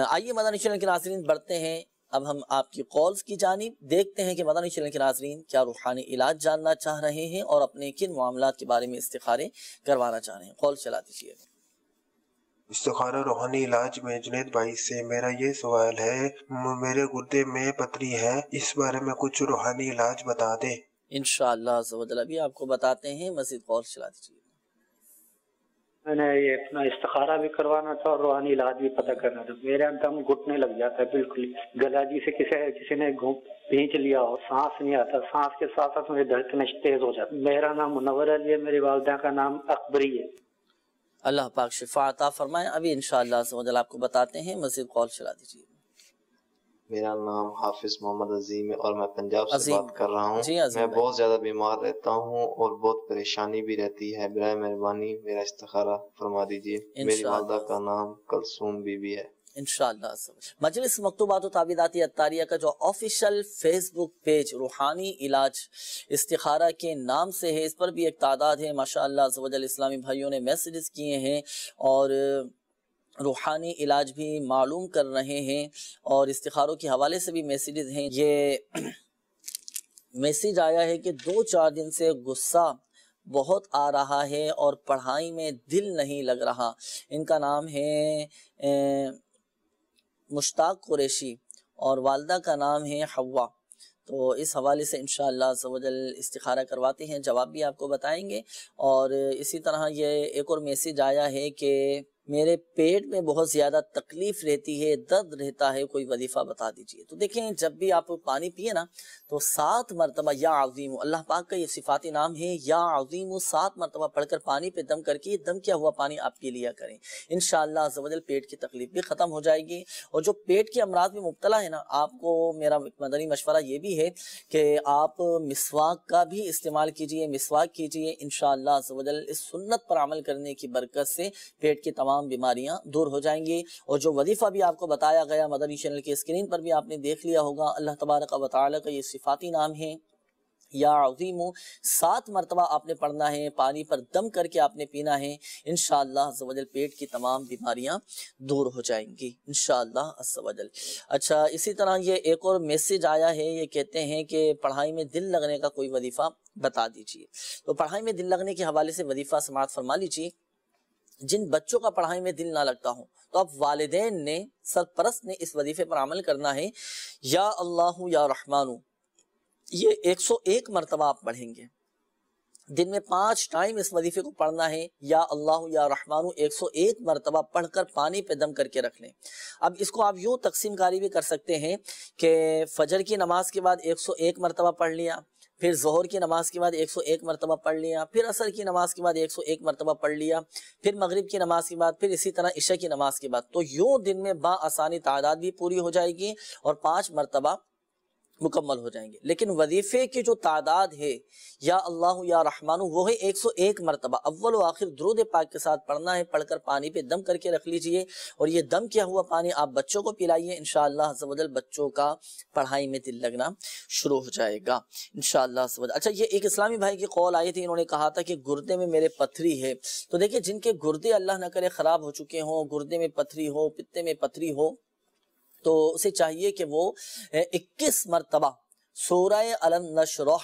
آئیے مدنی چینل کے ناظرین بڑھتے ہیں اب ہم آپ کی کالز کی جانب، دیکھتے ہیں کہ مدنی چینل کے ناظرین کیا روحانی علاج جاننا چاہ رہے ہیں اور اپنے کن معاملات کے بارے میں استخارے کروانا چاہ رہے ہیں۔ کال چلا دیجیے۔ استخارہ روحانی علاج میں جنید بھائی سے میرا یہ سوال ہے، میرے گردے میں پتھری ہے، اس بارے میں کچھ روحانی علاج بتا دیں۔ انشاءاللہ عز و جل ابھی آپ کو بتاتے ہیں، مزید کال چلا دیجیے۔ میں نے یہ اپنا استخارہ بھی کروانا تھا اور روحانی علاج بھی پتہ کرنا تھا۔ میرا دم گھٹنے لگ جاتا ہے بالکل، گلا جی سے کسی نے بھینچ لیا اور سانس نہیں آتا، سانس کے ساتھ ساتھ میری دھڑکنیں تیز ہو جاتی۔ میرا نام منور علی ہے، میری والدہ کا نام اکبری ہے۔ اللہ پاک شفا عطا فرمائے۔ ابھی انشاءاللہ عز و جل آپ کو بتاتے ہیں، مزید کال چلا دیجیے۔ میرا نام حافظ محمد عظیم ہے اور میں پنجاب سے بات کر رہا ہوں۔ جی میں بہت زیادہ بیمار رہتا ہوں اور بہت پریشانی بھی رہتی ہے، برائے مہربانی میرا استخارہ فرما دیجیے۔ میری والدہ کا نام کلثوم بی بی ہے۔ انشاءاللہ مجلس مکتوبات و تعویذات اطاریہ کا جو آفیشیل فیس بک پیج روحانی علاج استخارہ کے نام سے ہے، اس پر بھی ایک تعداد ہے ماشاءاللہ عز و جل اسلامی بھائیوں نے میسیجز کیے ہیں اور روحانی علاج بھی معلوم کر رہے ہیں اور استخاروں کے حوالے سے بھی میسیجز ہیں۔ یہ میسیج آیا ہے کہ 2-4 دن سے غصہ بہت آ رہا ہے اور پڑھائی میں دل نہیں لگ رہا۔ ان کا نام ہے مشتاق قریشی اور والدہ کا نام ہے حوا۔ تو اس حوالے سے انشاءاللہ عز و جل استخارہ کرواتے ہیں، جواب بھی آپ کو بتائیں گے۔ اور اسی طرح یہ ایک اور میسیج آیا ہے کہ میرے پیٹ میں بہت زیادہ تکلیف رہتی ہے، درد رہتا ہے، کوئی وظیفہ بتا دیجئے۔ تو دیکھیں جب بھی آپ پانی پیے نا تو 7 مرتبہ یا عظیم، اللہ پاک کا یہ صفاتی نام ہے یا عظیم، 7 مرتبہ پڑھ کر پانی پہ دم کر کے یہ دم کیا ہوا پانی آپ پی لیا کریں، انشاءاللہ عز و جل پیٹ کی تکلیف بھی ختم ہو جائے گی۔ اور جو پیٹ کے امراض میں مبتلا ہے نا، آپ کو میرا مدنی مشورہ یہ بھی ہے کہ آپ مسواک کا بھی استعمال کیجئے، مسواک کیجئے، انشاءاللہ عز و جل اس سنت پر عمل کرنے کی برکت سے پیٹ کے تمام بیماریاں دور ہو جائیں گی۔ اور جو وظیفہ بھی آپ کو بتایا گیا مدنی چینل کے اسکرین پر بھی آپ نے دیکھ لیا ہوگا، اللہ تبارک و تعالی کا یہ صفاتی نام ہے یا عظیمو 7 مرتبہ آپ نے پڑھنا ہے، پانی پر دم کر کے آپ نے پینا ہے، انشاءاللہ عز و جل پیٹ کی تمام بیماریاں دور ہو جائیں گی انشاءاللہ عز و جل۔ اچھا اسی طرح یہ ایک اور میسج آیا ہے، یہ کہتے ہیں کہ پڑھائی میں دل لگنے کا کوئی وظیفہ بتا دیجئے۔ تو پڑھائی میں دل لگنے کے حوالے سے وظیفہ سماعت فرما لیجئے۔ جن بچوں کا پڑھائی میں دل نہ لگتا ہو تو اب والدین نے، سرپرست نے اس وظیفے پر عمل کرنا ہے، یا اللہ یا رحمانو، یہ 101 مرتبہ آپ پڑھیں گے، دن میں 5 ٹائم اس وظیفے کو پڑھنا ہے، یا اللہ یا رحمانو 101 مرتبہ پڑھ کر پانی پہ دم کر کے رکھ لیں۔ اب اس کو آپ یوں تقسیم کاری بھی کر سکتے ہیں کہ فجر کی نماز کے بعد 101 مرتبہ پڑھ لیا، پھر ظہر کی نماز کے بعد 101 مرتبہ پڑھ لیا، پھر عصر کی نماز کے بعد 101 مرتبہ پڑھ لیا، پھر مغرب کی نماز کے بعد، پھر اسی طرح عشاء کی نماز کے بعد، تو یوں دن میں بآسانی تعداد بھی پوری ہو جائے گی اور 5 مرتبہ مکمل ہو جائیں گے۔ لیکن وظیفے کی جو تعداد ہے یا اللہ یا رحمان وہ ہے 101 مرتبہ، اول و آخر درود پاک کے ساتھ پڑھنا ہے، پڑھ کر پانی پہ دم کر کے رکھ لیجئے، اور یہ دم کیا ہوا پانی آپ بچوں کو پلائیے، انشاءاللہ عز و جل بچوں کا پڑھائی میں دل لگنا شروع ہو جائے گا انشاءاللہ عز و جل۔ اچھا یہ ایک اسلامی بھائی کی قول آئی تھی، انہوں نے کہا تھا کہ گردے میں میرے پتھری ہے، تو دیکھیں جن کے گردے اللہ نہ کرے خراب ہو چکے ہوں، گردے میں پتھری ہو، پتے میں پتھری ہو، تو اسے چاہیے کہ وہ 21 مرتبہ سورہ علم نشرح،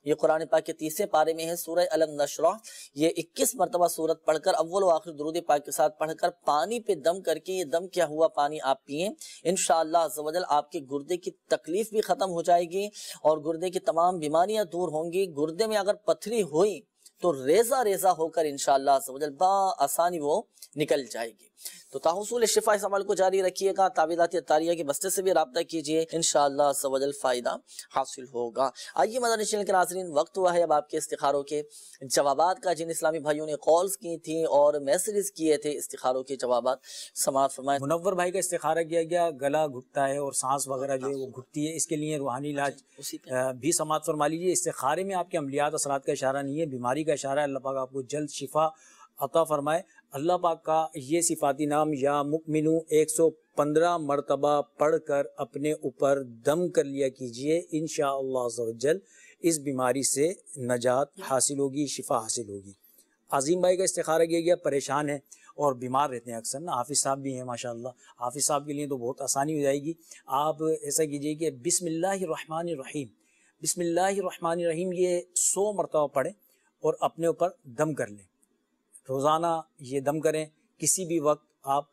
یہ قرآن پاک کے 30 پارے میں ہے، سورہ علم نشرح، یہ 21 مرتبہ سورت پڑھ کر اول و آخر درود پاک کے ساتھ پڑھ کر پانی پہ دم کر کے، یہ دم کیا ہوا پانی آپ پئیں، انشاءاللہ عز و جل آپ کے گردے کی تکلیف بھی ختم ہو جائے گی اور گردے کی تمام بیماریاں دور ہوں گی۔ گردے میں اگر پتھری ہوئی تو ریزہ ریزہ ہو کر انشاءاللہ عز و جل بآسانی وہ نکل جائے گی۔ تو تحصول شفا اس عمل کو جاری رکھیے گا، تعویذات اطاریہ کے بستے سے بھی رابطہ کیجئے، انشاءاللہ عز و جل فائدہ حاصل ہوگا۔ آئیے مدنی چینل کے ناظرین، وقت ہوا ہے اب آپ کے استخاروں کے جوابات کا، جن اسلامی بھائیوں نے کالز کی تھیں اور میسیجز کیے تھے، استخاروں کے جوابات سماعت فرمائیں۔ منور بھائی کا استخارہ کیا گیا، گلا گھٹتا ہے اور سانس وغیرہ جو ہے وہ گھٹتی ہے، اس کے لیے روحانی علاج بھی سماعت فرما لیجیے۔ استخارے میں آپ کے عملیات اثرات کا اشارہ نہیں ہے، بیماری کا اشارہ ہے، اللہ پاک آپ کو جلد شفا عطا فرمائے۔ اللہ پاک کا یہ صفاتی نام یا مؤمنو 115 مرتبہ پڑھ کر اپنے اوپر دم کر لیا کیجئے، انشاءاللہ عز و جل اس بیماری سے نجات حاصل ہوگی، شفا حاصل ہوگی۔ عظیم بھائی کا استخارہ کیا گیا، پریشان ہے اور بیمار رہتے ہیں اکثر نا، حافظ صاحب بھی ہیں ماشاءاللہ، حافظ صاحب کے لیے تو بہت آسانی ہو جائے گی۔ آپ ایسا کیجئے کہ بسم اللہ الرحمن الرحیم، بسم اللہ الرحمن الرحیم یہ 100 مرتبہ پڑھیں اور اپنے اوپر دم کر لیں، روزانہ یہ دم کریں، کسی بھی وقت آپ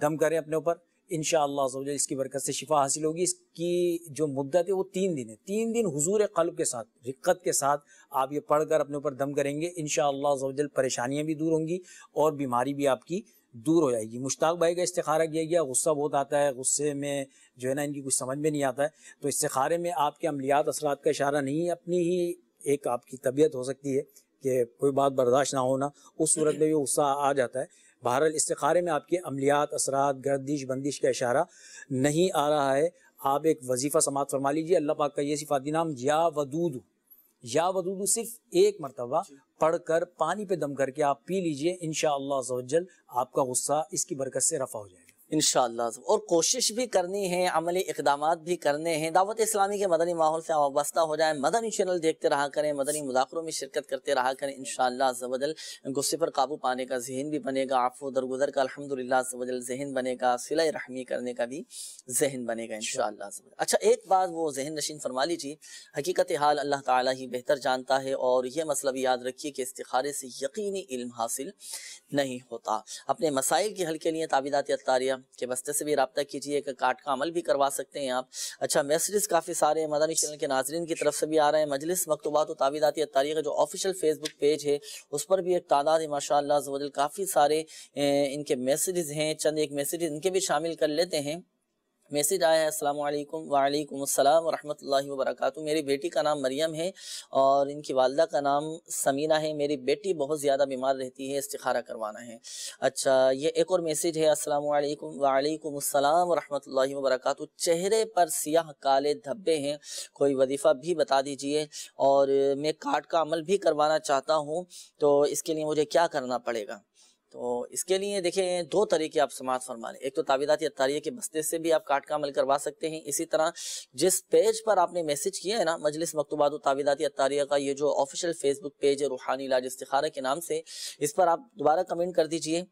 دم کریں اپنے اوپر، انشاءاللہ عز و جل اس کی برکت سے شفا حاصل ہوگی۔ اس کی جو مدت ہے وہ 3 دن ہے، 3 دن حضور قلب کے ساتھ، رقت کے ساتھ آپ یہ پڑھ کر اپنے اوپر دم کریں گے، انشاءاللہ عز و جل پریشانیاں بھی دور ہوں گی اور بیماری بھی آپ کی دور ہو جائے گی۔ مشتاق بھائی کا استخارہ کیا گیا، غصہ بہت آتا ہے، غصے میں جو ہے نا ان کی کچھ سمجھ میں نہیں آتا ہے، تو استخارے میں آپ کے عملیات اثرات کا اشارہ نہیں ہے، اپنی ہی ایک آپ کی طبیعت ہو سکتی ہے کہ کوئی بات برداشت نہ ہونا، اس صورت میں بھی غصہ آ جاتا ہے۔ بہرحال استخارے میں آپ کے عملیات اثرات گردش بندش کا اشارہ نہیں آ رہا ہے۔ آپ ایک وظیفہ سماعت فرما لیجئے، اللہ پاک کا یہ صفاتی نام یا ودود، یا ودود صرف 1 مرتبہ پڑھ کر پانی پہ دم کر کے آپ پی لیجئے، انشاءاللہ عز و جل آپ کا غصہ اس کی برکت سے رفع ہو جائے گا انشاءاللہ۔ اور کوشش بھی کرنی ہے، عملی اقدامات بھی کرنے ہیں، دعوت اسلامی کے مدنی ماحول سے وابستہ ہو جائیں، مدنی چینل دیکھتے رہا کریں، مدنی مذاکروں میں شرکت کرتے رہا کریں، انشاءاللہ عز و جل غصے پر قابو پانے کا ذہن بھی بنے گا، عفو درگزر کا الحمدللہ عز و جل ذہن بنے گا، صلہ رحمی کرنے کا بھی ذہن بنے گا انشاءاللہ عز و جل۔ اچھا ایک بات وہ ذہن نشین فرما لیجیے، حقیقت حال اللہ تعالیٰ ہی بہتر جانتا ہے، اور یہ مسئلہ بھی یاد رکھیے کہ استخارے سے یقینی علم حاصل نہیں ہوتا۔ اپنے مسائل کے حل کے لیے تعویذات اطاریہ کے بستے سے بھی رابطہ کیجئے، کہ کارڈ کا عمل بھی کروا سکتے ہیں آپ۔ اچھا میسیجز کافی سارے مدنی چینل کے ناظرین کی طرف سے بھی آ رہے ہیں، مجلس مکتوبات و تعویذات اطاریہ کا جو آفیشیل فیس بک پیج ہے اس پر بھی ایک تعداد ہے ماشاءاللہ عز و جل، کافی سارے ان کے میسیجز ہیں، چند ایک میسیجز ان کے بھی شامل کر لیتے ہیں۔ میسیج آیا ہے، السلام علیکم۔ وعلیکم السلام ورحمۃ اللہ وبرکاتہ۔ میری بیٹی کا نام مریم ہے اور ان کی والدہ کا نام سمینہ ہے، میری بیٹی بہت زیادہ بیمار رہتی ہے، استخارہ کروانا ہے۔ اچھا یہ ایک اور میسیج ہے، السلام علیکم۔ وعلیکم السلام ورحمۃ اللہ وبرکاتہ۔ چہرے پر سیاہ کالے دھبے ہیں، کوئی وظیفہ بھی بتا دیجئے، اور میں کارڈ کا عمل بھی کروانا چاہتا ہوں، تو اس کے لیے مجھے کیا کرنا پڑے گا؟ تو اس کے لیے دیکھیں دو طریقے آپ سماعت فرما لیں. ایک تو تعویذات اطاریہ کے بستے سے بھی آپ کاٹ کا عمل کروا سکتے ہیں. اسی طرح جس پیج پر آپ نے میسج کیا ہے نا مجلس مکتوبات و تعویذات اطاریہ کا، یہ جو آفیشیل فیس بک پیج ہے روحانی علاج استخارہ کے نام سے، اس پر آپ دوبارہ کمنٹ کر دیجئے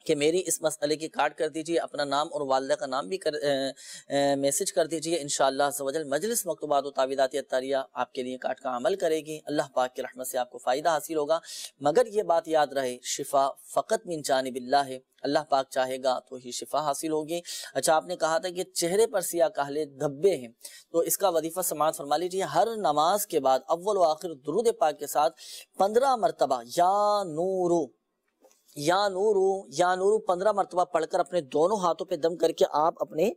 کہ میری اس مسئلے کی کاٹ کر دیجئے، اپنا نام اور والدہ کا نام بھی میسج کر دیجئے. انشاءاللہ عز و جل مجلس مکتوبات و تعویذات اطاریہ آپ کے لیے کاٹ کا عمل کرے گی. اللہ پاک کی رحمت سے آپ کو فائدہ حاصل ہوگا. مگر یہ بات یاد رہے، شفا فقط من جانب اللہ ہے. اللہ پاک چاہے گا تو ہی شفا حاصل ہوگی. اچھا، آپ نے کہا تھا کہ چہرے پر سیاہ کالے دھبے ہیں، تو اس کا وظیفہ سماعت فرما لیجیے. ہر نماز کے بعد اول و آخر درود پاک کے ساتھ 15 مرتبہ یا نورو یا نورو یا نورو 15 مرتبہ پڑھ کر اپنے دونوں ہاتھوں پہ دم کر کے آپ اپنے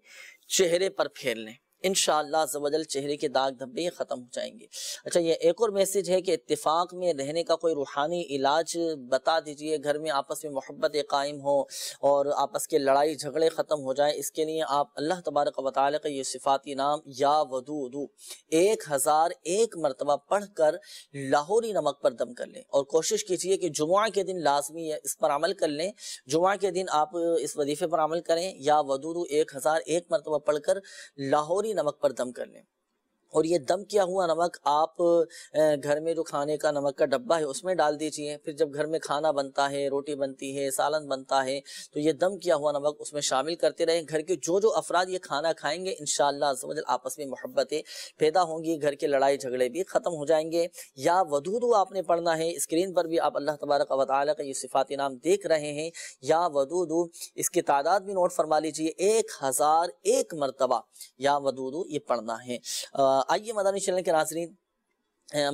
چہرے پر پھیر لیں. انشاءاللہ عز و جل چہرے کے داغ دھبے ختم ہو جائیں گے. اچھا، یہ ایک اور میسج ہے کہ اتفاق میں رہنے کا کوئی روحانی علاج بتا دیجئے، گھر میں آپس میں محبت قائم ہو اور آپس کے لڑائی جھگڑے ختم ہو جائیں. اس کے لیے آپ اللہ تبارک و تعالی کا یہ صفاتی نام یا ودودو 1001 مرتبہ پڑھ کر لاہوری نمک پر دم کر لیں. اور کوشش کیجئے کہ جمعہ کے دن لازمی اس پر عمل کر لیں. جمعہ کے دن آپ اس وظیفے پر عمل کریں، یا ودودو 1001 مرتبہ پڑھ کر لاہوری نمک پر دم کر لیں. اور یہ دم کیا ہوا نمک آپ گھر میں جو کھانے کا نمک کا ڈبہ ہے اس میں ڈال دیجئے. پھر جب گھر میں کھانا بنتا ہے، روٹی بنتی ہے، سالن بنتا ہے، تو یہ دم کیا ہوا نمک اس میں شامل کرتے رہیں. گھر کے جو افراد یہ کھانا کھائیں گے انشاءاللہ عز و جل آپس میں محبتیں پیدا ہوں گی، گھر کے لڑائی جھگڑے بھی ختم ہو جائیں گے. یا ودودو آپ نے پڑھنا ہے. اسکرین پر بھی آپ اللہ تبارک و تعالی کا یہ صفاتی نام دیکھ رہے ہیں، یا ودودو. اس کی تعداد بھی نوٹ فرما لیجئے، 1001 مرتبہ یا ودودو یہ پڑھنا ہے. آئیے مدنی چینل کے ناظرین،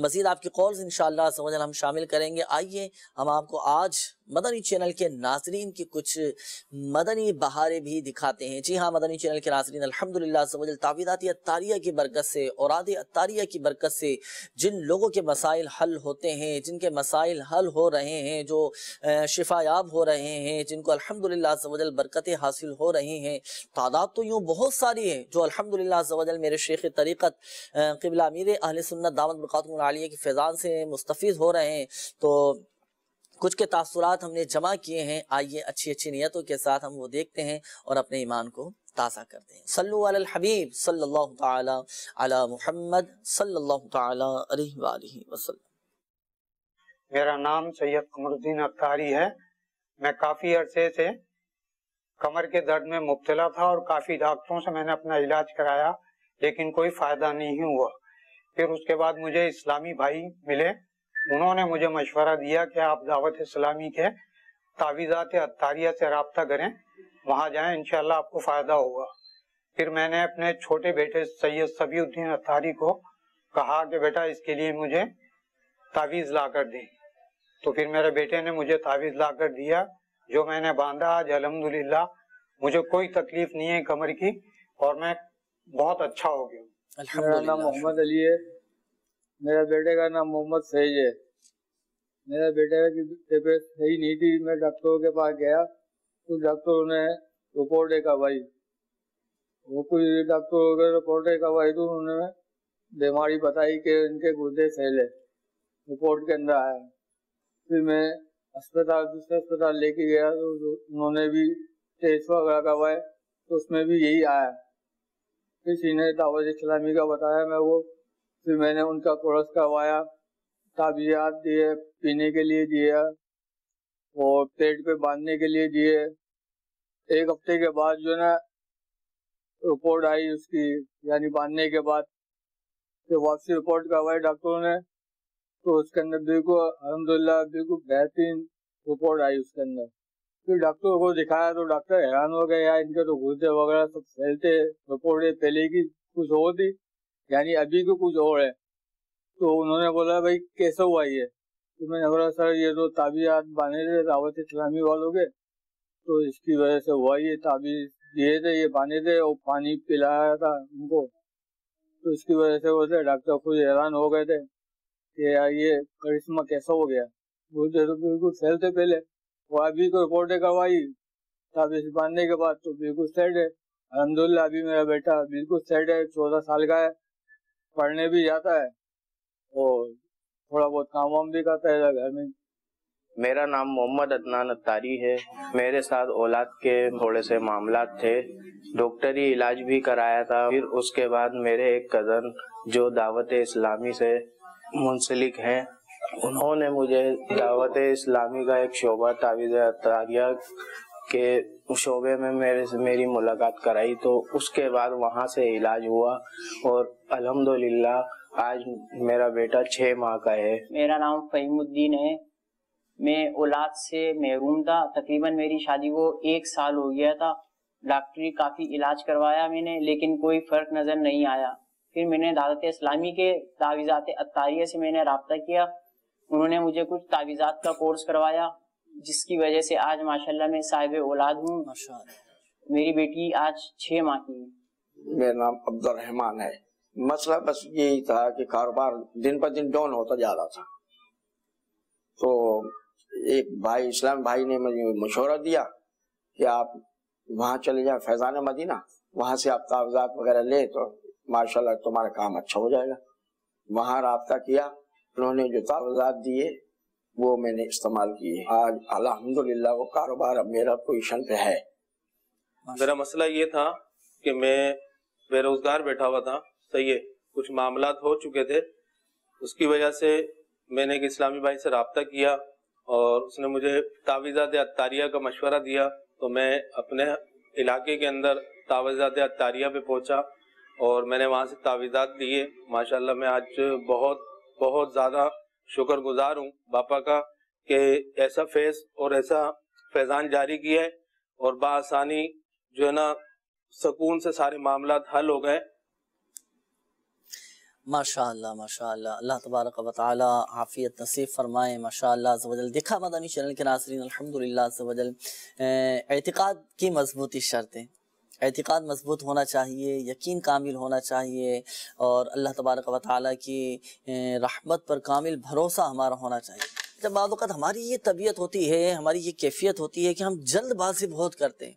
مزید آپ کی کالز انشاءاللہ عز و جل ہم شامل کریں گے. آئیے ہم آپ کو آج مدنی چینل کے ناظرین کی کچھ مدنی بہاریں بھی دکھاتے ہیں. جی ہاں مدنی چینل کے ناظرین، الحمدللہ عز و جل تعویذات اطاریہ کی برکت سے، اوراد اطاریہ کی برکت سے جن لوگوں کے مسائل حل ہوتے ہیں، جن کے مسائل حل ہو رہے ہیں، جو شفا یاب ہو رہے ہیں، جن کو الحمدللہ عز و جل برکتیں حاصل ہو رہی ہیں، تعداد تو یوں بہت ساری ہے جو الحمدللہ عز و جل میرے شیخ طریقت قبلہ امیر اہل سنت دامت برکاتہم العالیہ کی فیضان سے مستفیض ہو رہے ہیں. تو کچھ کے تاثرات ہم نے جمع کیے ہیں. آئیے اچھی نیتوں کے ساتھ ہم وہ دیکھتے ہیں اور اپنے ایمان کو تازہ کرتے ہیں. صلو علی الحبیب صلی اللہ تعالی علی محمد صلی اللہ تعالی علیہ وآلہ وسلم. میرا نام سید قمر الدین اختاری ہے. میں کافی عرصے سے کمر کے درد میں مبتلا تھا اور کافی ڈاکٹروں سے میں نے اپنا علاج کرایا، لیکن کوئی فائدہ نہیں ہوا. پھر اس کے بعد مجھے اسلامی بھائی ملے، انہوں نے مجھے مشورہ دیا کہ آپ دعوت اسلامی کے تعویذات اطاریہ سے رابطہ کریں، وہاں جائیں، انشاءاللہ آپ کو فائدہ ہوگا. پھر میں نے اپنے چھوٹے بیٹے سید صفی الدین اطاری کو کہا کہ بیٹا اس کے لیے مجھے تعویذ لا کر دیں. تو پھر میرے بیٹے نے مجھے تعویذ لا کر دیا، جو میں نے باندھا. آج الحمدللہ مجھے کوئی تکلیف نہیں ہے کمر کی، اور میں بہت اچھا ہو گیا. میرا نام محمد علی ہے. میرے بیٹے کا نام محمد فیض ہے. میرے بیٹے کی طبیعت صحیح نہیں تھی، میں ڈاکٹروں کے پاس گیا تو ڈاکٹروں نے رپورٹ کروائی. وہ کوئی ڈاکٹروں کے رپورٹ کروائی تو انہوں نے بیماری بتائی کہ ان کے گردے فیل ہے، رپورٹ کے اندر آیا. پھر میں دوسرے اسپتال لے کے گیا تو انہوں نے بھی ٹیسٹ وغیرہ کروائے تو اس میں بھی یہی آیا. کسی نے دعوت اسلامی کا بتایا میں وہ، پھر میں نے ان کا کورس کروایا، تعویذات دیے، پینے کے لیے دیا اور پیٹ پہ باندھنے کے لیے دیے. 1 ہفتے کے بعد جو نا رپورٹ آئی اس کی، یعنی باندھنے کے بعد پھر واپسی رپورٹ کروائی ڈاکٹروں نے تو اس کے اندر بالکل الحمدللہ بالکل بہترین رپورٹ آئی اس کے اندر. پھر ڈاکٹر کو دکھایا تو ڈاکٹر حیران ہو گیا، ان کے تو گردے وغیرہ سب پھیلتے، رپورٹ پہلے کی کچھ اور تھی یعنی ابھی کو کچھ اور ہے. تو انہوں نے بولا بھائی کیسے ہوا یہ؟ تو میں نے بولا سر یہ تو تعویذات باندھے تھے دعوت اسلامی والوں کے، تو اس کی وجہ سے ہوا. یہ تعویذ دیے تھے، یہ باندھے تھے اور پانی پلایا تھا ان کو، تو اس کی وجہ سے وہ ڈاکٹر خود حیران ہو گئے تھے کہ یار یہ کرشمہ کیسا ہو گیا. گردے تو بالکل پھیلتے پہلے، اور ابھی کو رپورٹیں کروائی تعویذ باندھنے کے بعد تو بالکل سیٹ ہے. الحمدللہ ابھی میرا بیٹا بالکل سیٹ ہے، 14 سال کا ہے، پڑھنے بھی جاتا ہے اور تھوڑا بہت کام وام بھی کرتا ہے گھر میں. میرا نام محمد عدنان اتاری ہے. میرے ساتھ اولاد کے تھوڑے سے معاملات تھے. ڈاکٹری علاج بھی کرایا تھا. پھر اس کے بعد میرے ایک کزن جو دعوت اسلامی سے منسلک ہیں، انہوں نے مجھے دعوت اسلامی کا ایک شعبہ تعویذ عطاریہ کے شعبے میں میری ملاقات کرائی. تو اس کے بعد وہاں سے علاج ہوا اور الحمدللہ آج میرا بیٹا 6 ماہ کا ہے. میرا نام فہیم الدین ہے. میں اولاد سے محروم تھا. تقریباً میری شادی کو 1 سال ہو گیا تھا. ڈاکٹری کافی علاج کروایا میں نے، لیکن کوئی فرق نظر نہیں آیا. پھر میں نے دعوت اسلامی کے تعویذات عطاریہ سے میں نے رابطہ کیا. انہوں نے مجھے کچھ تعویذات کا کورس کروایا، جس کی وجہ سے آج ماشاءاللہ میں صاحب اولاد ہوں. میری بیٹی آج 6 ماہ کی ہے. میرا نام عبد الرحمان ہے. مسئلہ بس یہی تھا کہ کاروبار دن پر دن ڈاؤن ہوتا جا رہا تھا. تو ایک بھائی اسلام بھائی نے مجھے مشورہ دیا کہ آپ وہاں چلے جائیں فیضان مدینہ، وہاں سے آپ کاغذات وغیرہ لے تو ماشاءاللہ تمہارا کام اچھا ہو جائے گا. وہاں رابطہ کیا، انہوں نے جو کاغذات دیے وہ میں نے استعمال کیے. آج الحمدللہ وہ کاروبار اب میرا پوزیشن پہ ہے. میرا مسئلہ یہ تھا کہ میں بے روزگار بیٹھا ہوا تھا. صحیح، کچھ معاملات ہو چکے تھے. اس کی وجہ سے میں نے ایک اسلامی بھائی سے رابطہ کیا اور اس نے مجھے تعویذات عطاریہ کا مشورہ دیا. تو میں اپنے علاقے کے اندر تعویذات عطاریہ پہ پہنچا اور میں نے وہاں سے تعویذات لیے. ماشاءاللہ میں آج بہت بہت زیادہ شکر گزار ہوں باپا کا کہ ایسا فیض اور ایسا فیضان جاری کیا ہے اور بآسانی جو ہے نا سکون سے سارے معاملات حل ہو گئے. ماشاءاللہ ماشاءاللہ، اللہ تبارک و تعالی عافیت نصیب فرمائے. ماشاءاللہ عز و جل. دیکھا مدنی چینل کے ناظرین، الحمدللہ عز و جل اعتقاد کی مضبوطی شرطیں. اعتقاد مضبوط ہونا چاہیے، یقین کامل ہونا چاہیے اور اللہ تبارک و تعالی کی رحمت پر کامل بھروسہ ہمارا ہونا چاہیے. جب بعض اوقات ہماری یہ طبیعت ہوتی ہے، ہماری یہ کیفیت ہوتی ہے کہ ہم جلد بازی بہت کرتے ہیں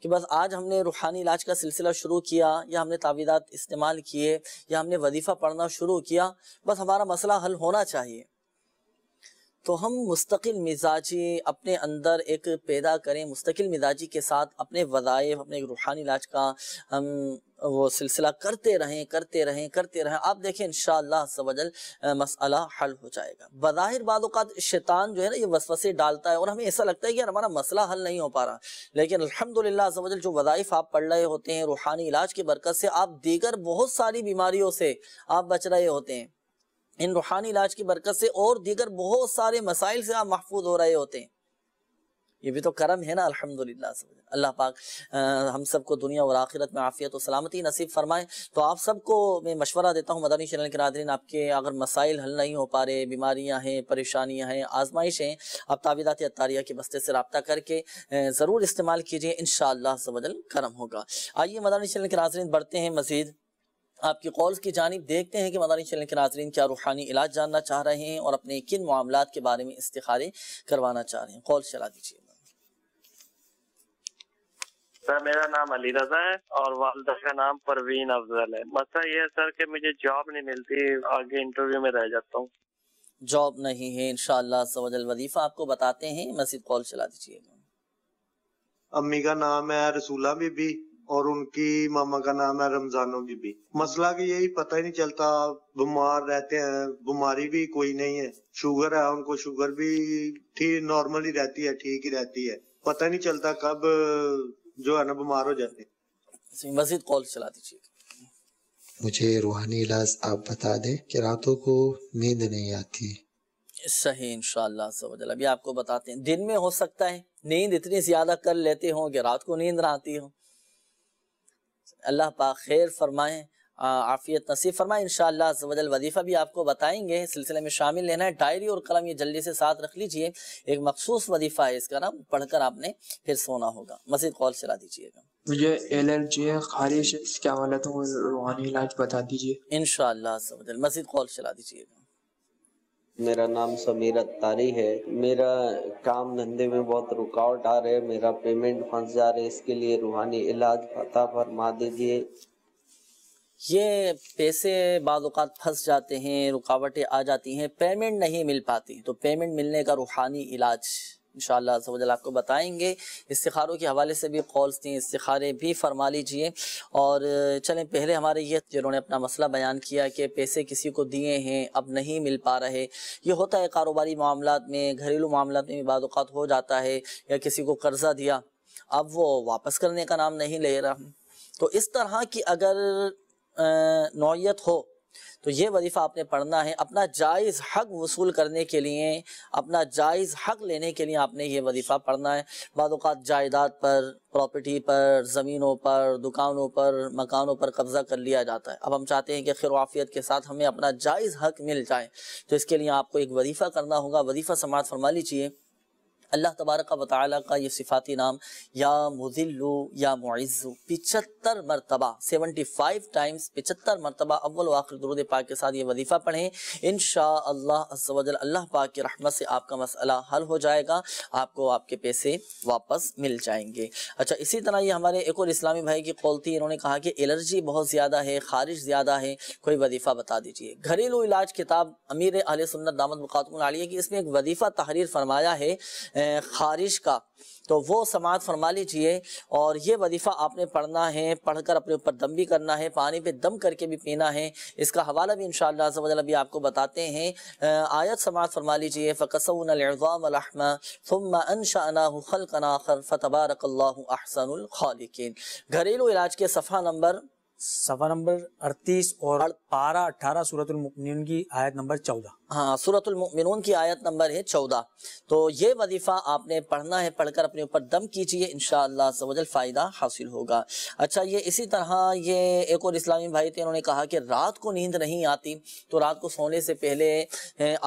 کہ بس آج ہم نے روحانی علاج کا سلسلہ شروع کیا یا ہم نے تعویذات استعمال کیے یا ہم نے وظیفہ پڑھنا شروع کیا، بس ہمارا مسئلہ حل ہونا چاہیے. تو ہم مستقل مزاجی اپنے اندر ایک پیدا کریں، مستقل مزاجی کے ساتھ اپنے وظائف، اپنے روحانی علاج کا ہم وہ سلسلہ کرتے رہیں. آپ دیکھیں انشاءاللہ عز و جل مسئلہ حل ہو جائے گا. بظاہر بعض اوقات شیطان جو ہے نا یہ وسوسے ڈالتا ہے اور ہمیں ایسا لگتا ہے کہ ہمارا مسئلہ حل نہیں ہو پا رہا، لیکن الحمدللہ عز و جل جو وظائف آپ پڑھ رہے ہوتے ہیں روحانی علاج کی برکت سے آپ دیگر بہت ساری بیماریوں سے آپ بچ رہے ہوتے ہیں. ان روحانی علاج کی برکت سے اور دیگر بہت سارے مسائل سے آپ محفوظ ہو رہے ہوتے ہیں. یہ بھی تو کرم ہے نا الحمدللہ. اللہ پاک ہم سب کو دنیا اور آخرت میں عافیت و سلامتی نصیب فرمائے. تو آپ سب کو میں مشورہ دیتا ہوں مدنی چینل کے ناظرین، آپ کے اگر مسائل حل نہیں ہو پا رہے، بیماریاں ہیں، پریشانیاں ہیں، آزمائش ہیں، آپ تعویذات عطاریہ کے بستے سے رابطہ کر کے ضرور استعمال کیجئے، انشاءاللہ عز و جل کرم ہوگا. آئیے مدنی چینل کے ناظرین بڑھتے ہیں مزید آپ کی کالز کی جانب. دیکھتے ہیں کہ مدنی چینل کے ناظرین کیا روحانی علاج جاننا چاہ رہے ہیں اور اپنے کن معاملات کے بارے میں استخارے کروانا چاہ رہے ہیں. کال چلا دیجیے. سر میرا نام علی رضا ہے اور والدہ کا نام پروین افضل ہے. مسئلہ یہ ہے سر کہ مجھے جاب نہیں ملتی، آگے انٹرویو میں رہ جاتا ہوں. جاب نہیں ہے، انشاءاللہ عز و جل وظیفہ آپ کو بتاتے ہیں. مزید کال چلا دیجیے. امی کا نام ہے رسولہ بی بی اور ان کی ماما کا نام ہے رمضانو بی بی. مسئلہ کہ یہی پتہ ہی نہیں چلتا، بیمار رہتے ہیں، بیماری بھی کوئی نہیں ہے. شوگر ہے ان کو، شوگر بھی ٹھیک نارمل ہی رہتی ہے، ٹھیک ہی رہتی ہے. پتہ نہیں چلتا کب جو ہے نا بیمار ہو جاتے ہیں. مزید کال چلا دیجیے. مجھے روحانی علاج آپ بتا دیں کہ راتوں کو نیند نہیں آتی. صحیح، انشاءاللہ عز و جل ابھی آپ کو بتاتے ہیں. دن میں ہو سکتا ہے نیند اتنی زیادہ کر لیتے ہوں کہ رات کو نیند نہ آتی ہو. اللہ پاک خیر فرمائیں، عافیت نصیب فرمائیں. انشاءاللہ عز و جل وظیفہ بھی آپ کو بتائیں گے، سلسلے میں شامل لینا ہے. ڈائری اور قلم یہ جلدی سے ساتھ رکھ لیجئے. ایک مخصوص وظیفہ ہے، اس کا نام پڑھ کر آپ نے پھر سونا ہوگا. مزید کال چلا دیجئے گا. مجھے الرجی ہے، خارش ہے، اس کے حوالے تو روحانی علاج بتا دیجئے. انشاءاللہ عز و جل مزید کال چلا دیجئے گا. میرا نام سمیر اتاری ہے. میرا کام دھندے میں بہت رکاوٹ آ رہے، میرا پیمنٹ پھنس جا رہے، اس کے لیے روحانی علاج عطا فرما دیجئے. یہ پیسے بعض اوقات پھنس جاتے ہیں، رکاوٹیں آ جاتی ہیں، پیمنٹ نہیں مل پاتی، تو پیمنٹ ملنے کا روحانی علاج انشاءاللہ عز و جل آپ کو بتائیں گے۔ استخاروں کے حوالے سے بھی قولز تھیں، استخارے بھی فرما لیجئے۔ اور چلیں پہلے ہمارے یہ جنہوں نے اپنا مسئلہ بیان کیا کہ پیسے کسی کو دیے ہیں اب نہیں مل پا رہے، یہ ہوتا ہے کاروباری معاملات میں، گھریلو معاملات میں بھی بعض اوقات ہو جاتا ہے، یا کسی کو قرضہ دیا اب وہ واپس کرنے کا نام نہیں لے رہا، تو اس طرح کی اگر نوعیت ہو تو یہ وظیفہ آپ نے پڑھنا ہے۔ اپنا جائز حق وصول کرنے کے لیے، اپنا جائز حق لینے کے لیے آپ نے یہ وظیفہ پڑھنا ہے۔ بعض اوقات جائیداد پر، پراپرٹی پر، زمینوں پر، دکانوں پر، مکانوں پر قبضہ کر لیا جاتا ہے، اب ہم چاہتے ہیں کہ خیر و عافیت کے ساتھ ہمیں اپنا جائز حق مل جائے، تو اس کے لیے آپ کو ایک وظیفہ کرنا ہوگا۔ وظیفہ سماعت فرما لیجیے۔ اللہ تبارک و تعالیٰ کا یہ صفاتی نام یا مذل یا معز 75 مرتبہ 75 ٹائمز 75 مرتبہ اول و آخر درود پاک کے ساتھ یہ وظیفہ پڑھیں، انشاءاللہ عز و جل اللہ پاک کی رحمت سے آپ کا مسئلہ حل ہو جائے گا، آپ کو آپ کے پیسے واپس مل جائیں گے۔ اچھا، اسی طرح یہ ہمارے ایک اور اسلامی بھائی کی قول تھی، انہوں نے کہا کہ الرجی بہت زیادہ ہے، خارش زیادہ ہے، کوئی وظیفہ بتا دیجئے۔ گھریلو علاج کتاب امیر اہل سنت دامت بقاتم العالیہ کی، اس میں ایک وظیفہ تحریر فرمایا ہے خارش کا، تو وہ سماعت فرما لیجئے۔ اور یہ وظیفہ آپ نے پڑھنا ہے، پڑھ کر اپنے اوپر دم بھی کرنا ہے، پانی پہ دم کر کے بھی پینا ہے۔ اس کا حوالہ بھی انشاءاللہ عز و جل ابھی آپ کو بتاتے ہیں۔ آیت سماعت فرما لیجئے، فَكَسَوْنَا الْعِظَامَ لَحْمًا ثُمَّ أَنشَأْنَاهُ خَلْقًا آخَرَ فَتَبَارَكَ اللَّهُ أَحْسَنُ الْخَالِقِينَ۔ گھریلو علاج کے صفحہ نمبر 38 اور پارہ 18 سورۃ المؤمنون کی آیت نمبر 14۔ ہاں، سورۃ المؤمنون کی آیت نمبر ہے 14۔ تو یہ وظیفہ آپ نے پڑھنا ہے، پڑھ کر اپنے اوپر دم کیجئے، انشاءاللہ عز و جل فائدہ حاصل ہوگا۔ اچھا، یہ اسی طرح یہ ایک اور اسلامی بھائی تھے، انہوں نے کہا کہ رات کو نیند نہیں آتی، تو رات کو سونے سے پہلے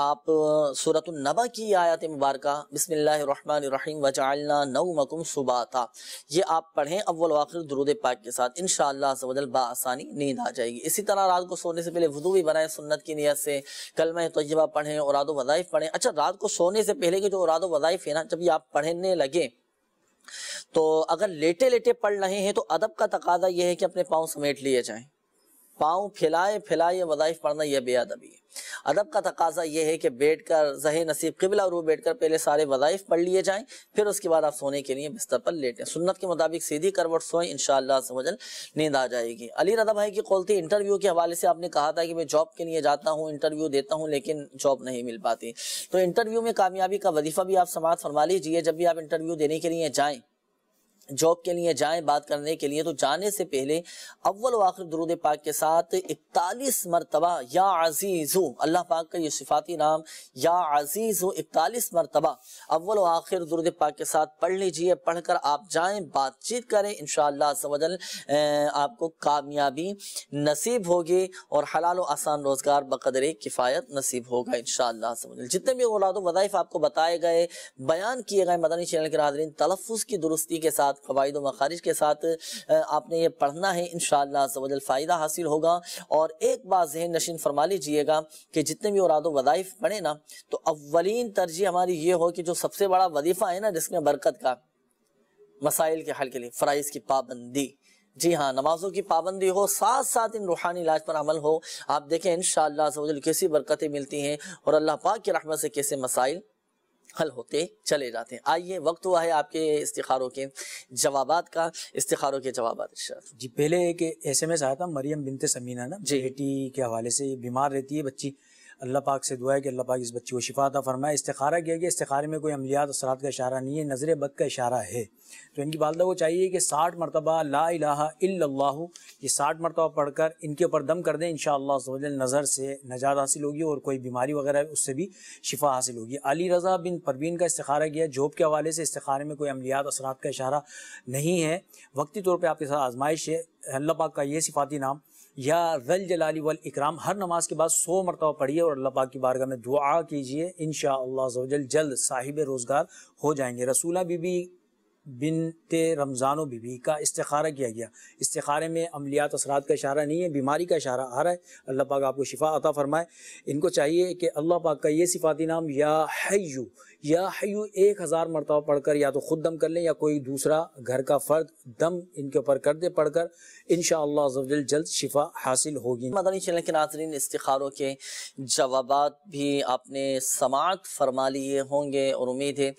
آپ سورۃ النبأ کی آیت مبارکہ بسم اللہ الرحمن الرحیم وجعلنا نومکم سباتا، یہ آپ پڑھیں اول و آخر درود پاک کے ساتھ، انشاءاللہ عز و جل بآسانی نیند آ جائے گی۔ اسی طرح رات کو سونے سے پہلے وضو بھی بنائیں سنت کی نیت سے، کلمہ طیبہ پڑھیں، اوراد و وظائف پڑھیں۔ اچھا، رات کو سونے سے پہلے کے جو اوراد و وظائف ہے نا، جب یہ آپ پڑھنے لگے تو اگر لیٹے لیٹے پڑھ رہے ہیں تو ادب کا تقاضا یہ ہے کہ اپنے پاؤں سمیٹ لیے جائیں، پاؤں پھیلائے پھیلائے وظائف پڑھنا یہ بے ادبی ہے۔ ادب کا تقاضا یہ ہے کہ بیٹھ کر زہ نصیب قبلہ رو بیٹھ کر پہلے سارے وظائف پڑھ لیے جائیں، پھر اس کے بعد آپ سونے کے لیے بستر پر لیٹیں، سنت کے مطابق سیدھی کروٹ سوئیں، انشاءاللہ عز و جل نیند آ جائے گی۔ علی رضا بھائی کی قول تھی، انٹرویو کے حوالے سے آپ نے کہا تھا کہ میں جاب کے لیے جاتا ہوں، انٹرویو دیتا ہوں، لیکن جاب نہیں مل پاتی، تو انٹرویو میں کامیابی کا وظیفہ بھی آپ سماعت فرما لیجئے۔ جب بھی آپ انٹرویو دینے کے لیے جائیں، جاب کے لیے جائیں، بات کرنے کے لیے، تو جانے سے پہلے اول و آخر درود پاک کے ساتھ 41 مرتبہ یا عزیزو، اللہ پاک کا یہ صفاتی نام یا عزیزو 41 مرتبہ اول و آخر درود پاک کے ساتھ پڑھ لیجئے۔ پڑھ کر آپ جائیں، بات چیت کریں، انشاءاللہ عز و جل آپ کو کامیابی نصیب ہوگی اور حلال و آسان روزگار بقدر کفایت نصیب ہوگا انشاءاللہ عز و جل۔ جتنے بھی اولاد و وظائف آپ کو بتائے گئے، بیان کیے گئے مدنی چینل کے حاضرین، تلفظ کی درستی کے ساتھ، قواعد و مخارج کے ساتھ آپ نے یہ پڑھنا ہے، انشاءاللہ عز و جل فائدہ حاصل ہوگا۔ اور ایک بات ذہن نشین فرما لیجئے گا کہ جتنے بھی اوراد و وظائف پڑھیں نا، تو اولین ترجیح ہماری یہ ہو کہ جو سب سے بڑا وظیفہ ہے نا، جس میں برکت کا، مسائل کے حل کے لیے فرائض کی پابندی، جی ہاں، نمازوں کی پابندی ہو، ساتھ ساتھ ان روحانی علاج پر عمل ہو، آپ دیکھیں انشاءاللہ عز و جل کیسی برکتیں ملتی ہیں اور اللہ پاک کی رحمت سے کیسے مسائل حل ہوتے چلے جاتے ہیں۔ آئیے، وقت ہوا ہے آپ کے استخاروں کے جوابات کا، استخاروں کے جوابات۔ جی، پہلے ایک ایس ایم ایس آیا تھا، مریم بنت سمینہ نا، بیٹی کے حوالے سے، بیمار رہتی ہے بچی، اللہ پاک سے دعا ہے کہ اللہ پاک اس بچی کو شفا عطا فرمائے۔ استخارہ کیا گیا، استخارے میں کوئی عملیات اثرات کا اشارہ نہیں ہے، نظر بد کا اشارہ ہے، تو ان کی والدہ کو چاہیے کہ 60 مرتبہ لا الہ الا اللہ، یہ 60 مرتبہ پڑھ کر ان کے اوپر دم کر دیں، انشاءاللہ عز و جل نظر سے نجات حاصل ہوگی اور کوئی بیماری وغیرہ ہے اس سے بھی شفا حاصل ہوگی۔ علی رضا بن پروین کا استخارہ کیا، جاب کے حوالے سے، استخارے میں کوئی عملیات اثرات کا اشارہ نہیں ہے، وقتی طور پہ آپ کے ساتھ آزمائش ہے۔ اللہ پاک کا یہ صفاتی نام یا ذل جلالی والاکرام ہر نماز کے بعد 100 مرتبہ پڑھیے اور اللہ پاک کی بارگاہ میں دعا کیجئے، انشاءاللہ عز و جل جلد صاحب روزگار ہو جائیں گے۔ رسولہ بی بی بنت رمضانو بی بی کا استخارہ کیا گیا، استخارے میں عملیات اثرات کا اشارہ نہیں ہے، بیماری کا اشارہ آ رہا ہے، اللہ پاک آپ کو شفا عطا فرمائے۔ ان کو چاہیے کہ اللہ پاک کا یہ صفاتی نام یا حیو یا حیو 1000 مرتبہ پڑھ کر یا تو خود دم کر لیں یا کوئی دوسرا گھر کا فرد دم ان کے اوپر کر دے پڑھ کر، انشاءاللہ عز و جل جلد شفا حاصل ہوگی۔ مدنی چینل کے ناظرین، استخاروں کے جوابات بھی آپ نے سماعت فرما لیے ہوں گے اور امید ہے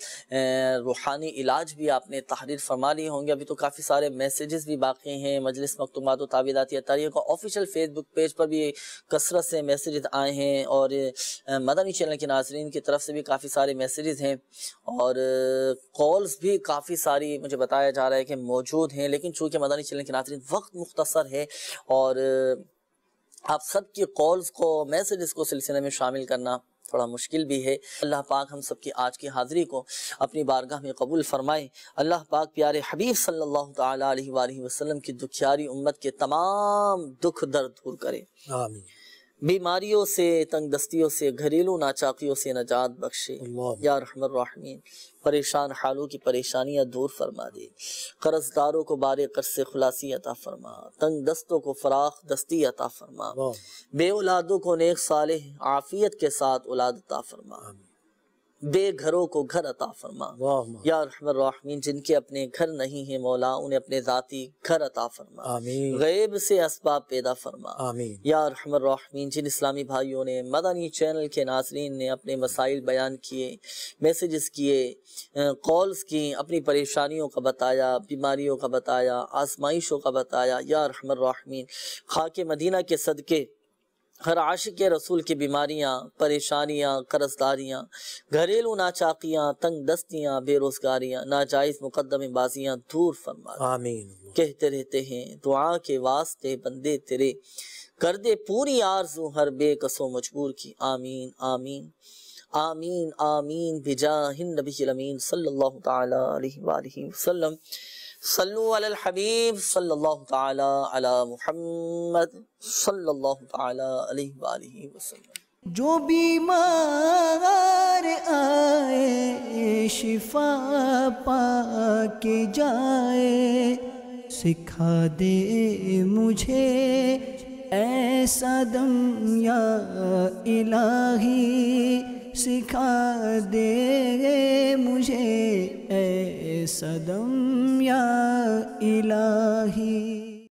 روحانی علاج بھی آپ نے تحریر فرما لیے ہوں گے۔ ابھی تو کافی سارے میسیجز بھی باقی ہیں۔ مجلس مکتومات و تعویذات اطہاریہ کا آفیشیل فیس بک پیج پر بھی کثرت سے میسیجز آئے ہیں اور مدنی چینل کے ناظرین کی طرف سے بھی کافی سارے میسیجز ہیں اور کالز بھی کافی ساری مجھے بتایا جا رہا ہے کہ موجود ہیں، لیکن چونکہ مدنی چینل کے ناظرین وقت مختصر ہے اور آپ سب کی کالز کو میسیجز کو سلسلے میں شامل کرنا تھوڑا مشکل بھی ہے۔ اللہ پاک ہم سب کی آج کی حاضری کو اپنی بارگاہ میں قبول فرمائے۔ اللہ پاک پیارے حبیب صلی اللہ تعالی علیہ وآلہ وسلم کی دکھیاری امت کے تمام دکھ درد دور کرے، آمین۔ بیماریوں سے، تنگ دستیوں سے، گھریلو ناچاقیوں سے نجات بخشے یا ارحم الراحمین۔ پریشان حالوں کی پریشانیاں دور فرما دے، قرض داروں کو بارے قرض سے خلاصی عطا فرما، تنگ دستوں کو فراخ دستی عطا فرما، بے اولادوں کو نیک صالح عافیت کے ساتھ اولاد عطا فرما، بے گھروں کو گھر عطا فرما یا ارحم الراحمین۔ جن کے اپنے گھر نہیں ہیں مولا انہیں اپنے ذاتی گھر عطا فرما، غیب سے اسباب پیدا فرما یا ارحم الراحمین۔ جن اسلامی بھائیوں نے مدنی چینل کے ناظرین نے اپنے مسائل بیان کیے، میسیجز کیے، کالز کی، اپنی پریشانیوں کا بتایا، بیماریوں کا بتایا، آزمائشوں کا بتایا یا ارحم الراحمین، خاک مدینہ کے صدقے ہر عاشق رسول کی بیماریاں، پریشانیاں، قرض داریاں، گھریلو ناچاقیاں، تنگ دستیاں، بے روزگاریاں، ناجائز مقدمے بازیاں دور فرما آمین۔ کہتے رہتے ہیں دعا کے واسطے بندے تیرے، کر دے پوری آرزو ہر بے کسو مجبور کی، آمین آمین آمین آمین بجاہ النبی الامین صلی اللہ تعالی علیہ وآلہ وسلم۔ صلو علی الحبیب صلی اللہ تعالی علی محمد صلی اللہ تعالی علیہ وآلہ وسلم۔ جو بیمار آئے شفا پا کے جائے، سکھا دے مجھے ایسا دم یا الہی، سکھا دے مجھے ایسا دم یا الہی۔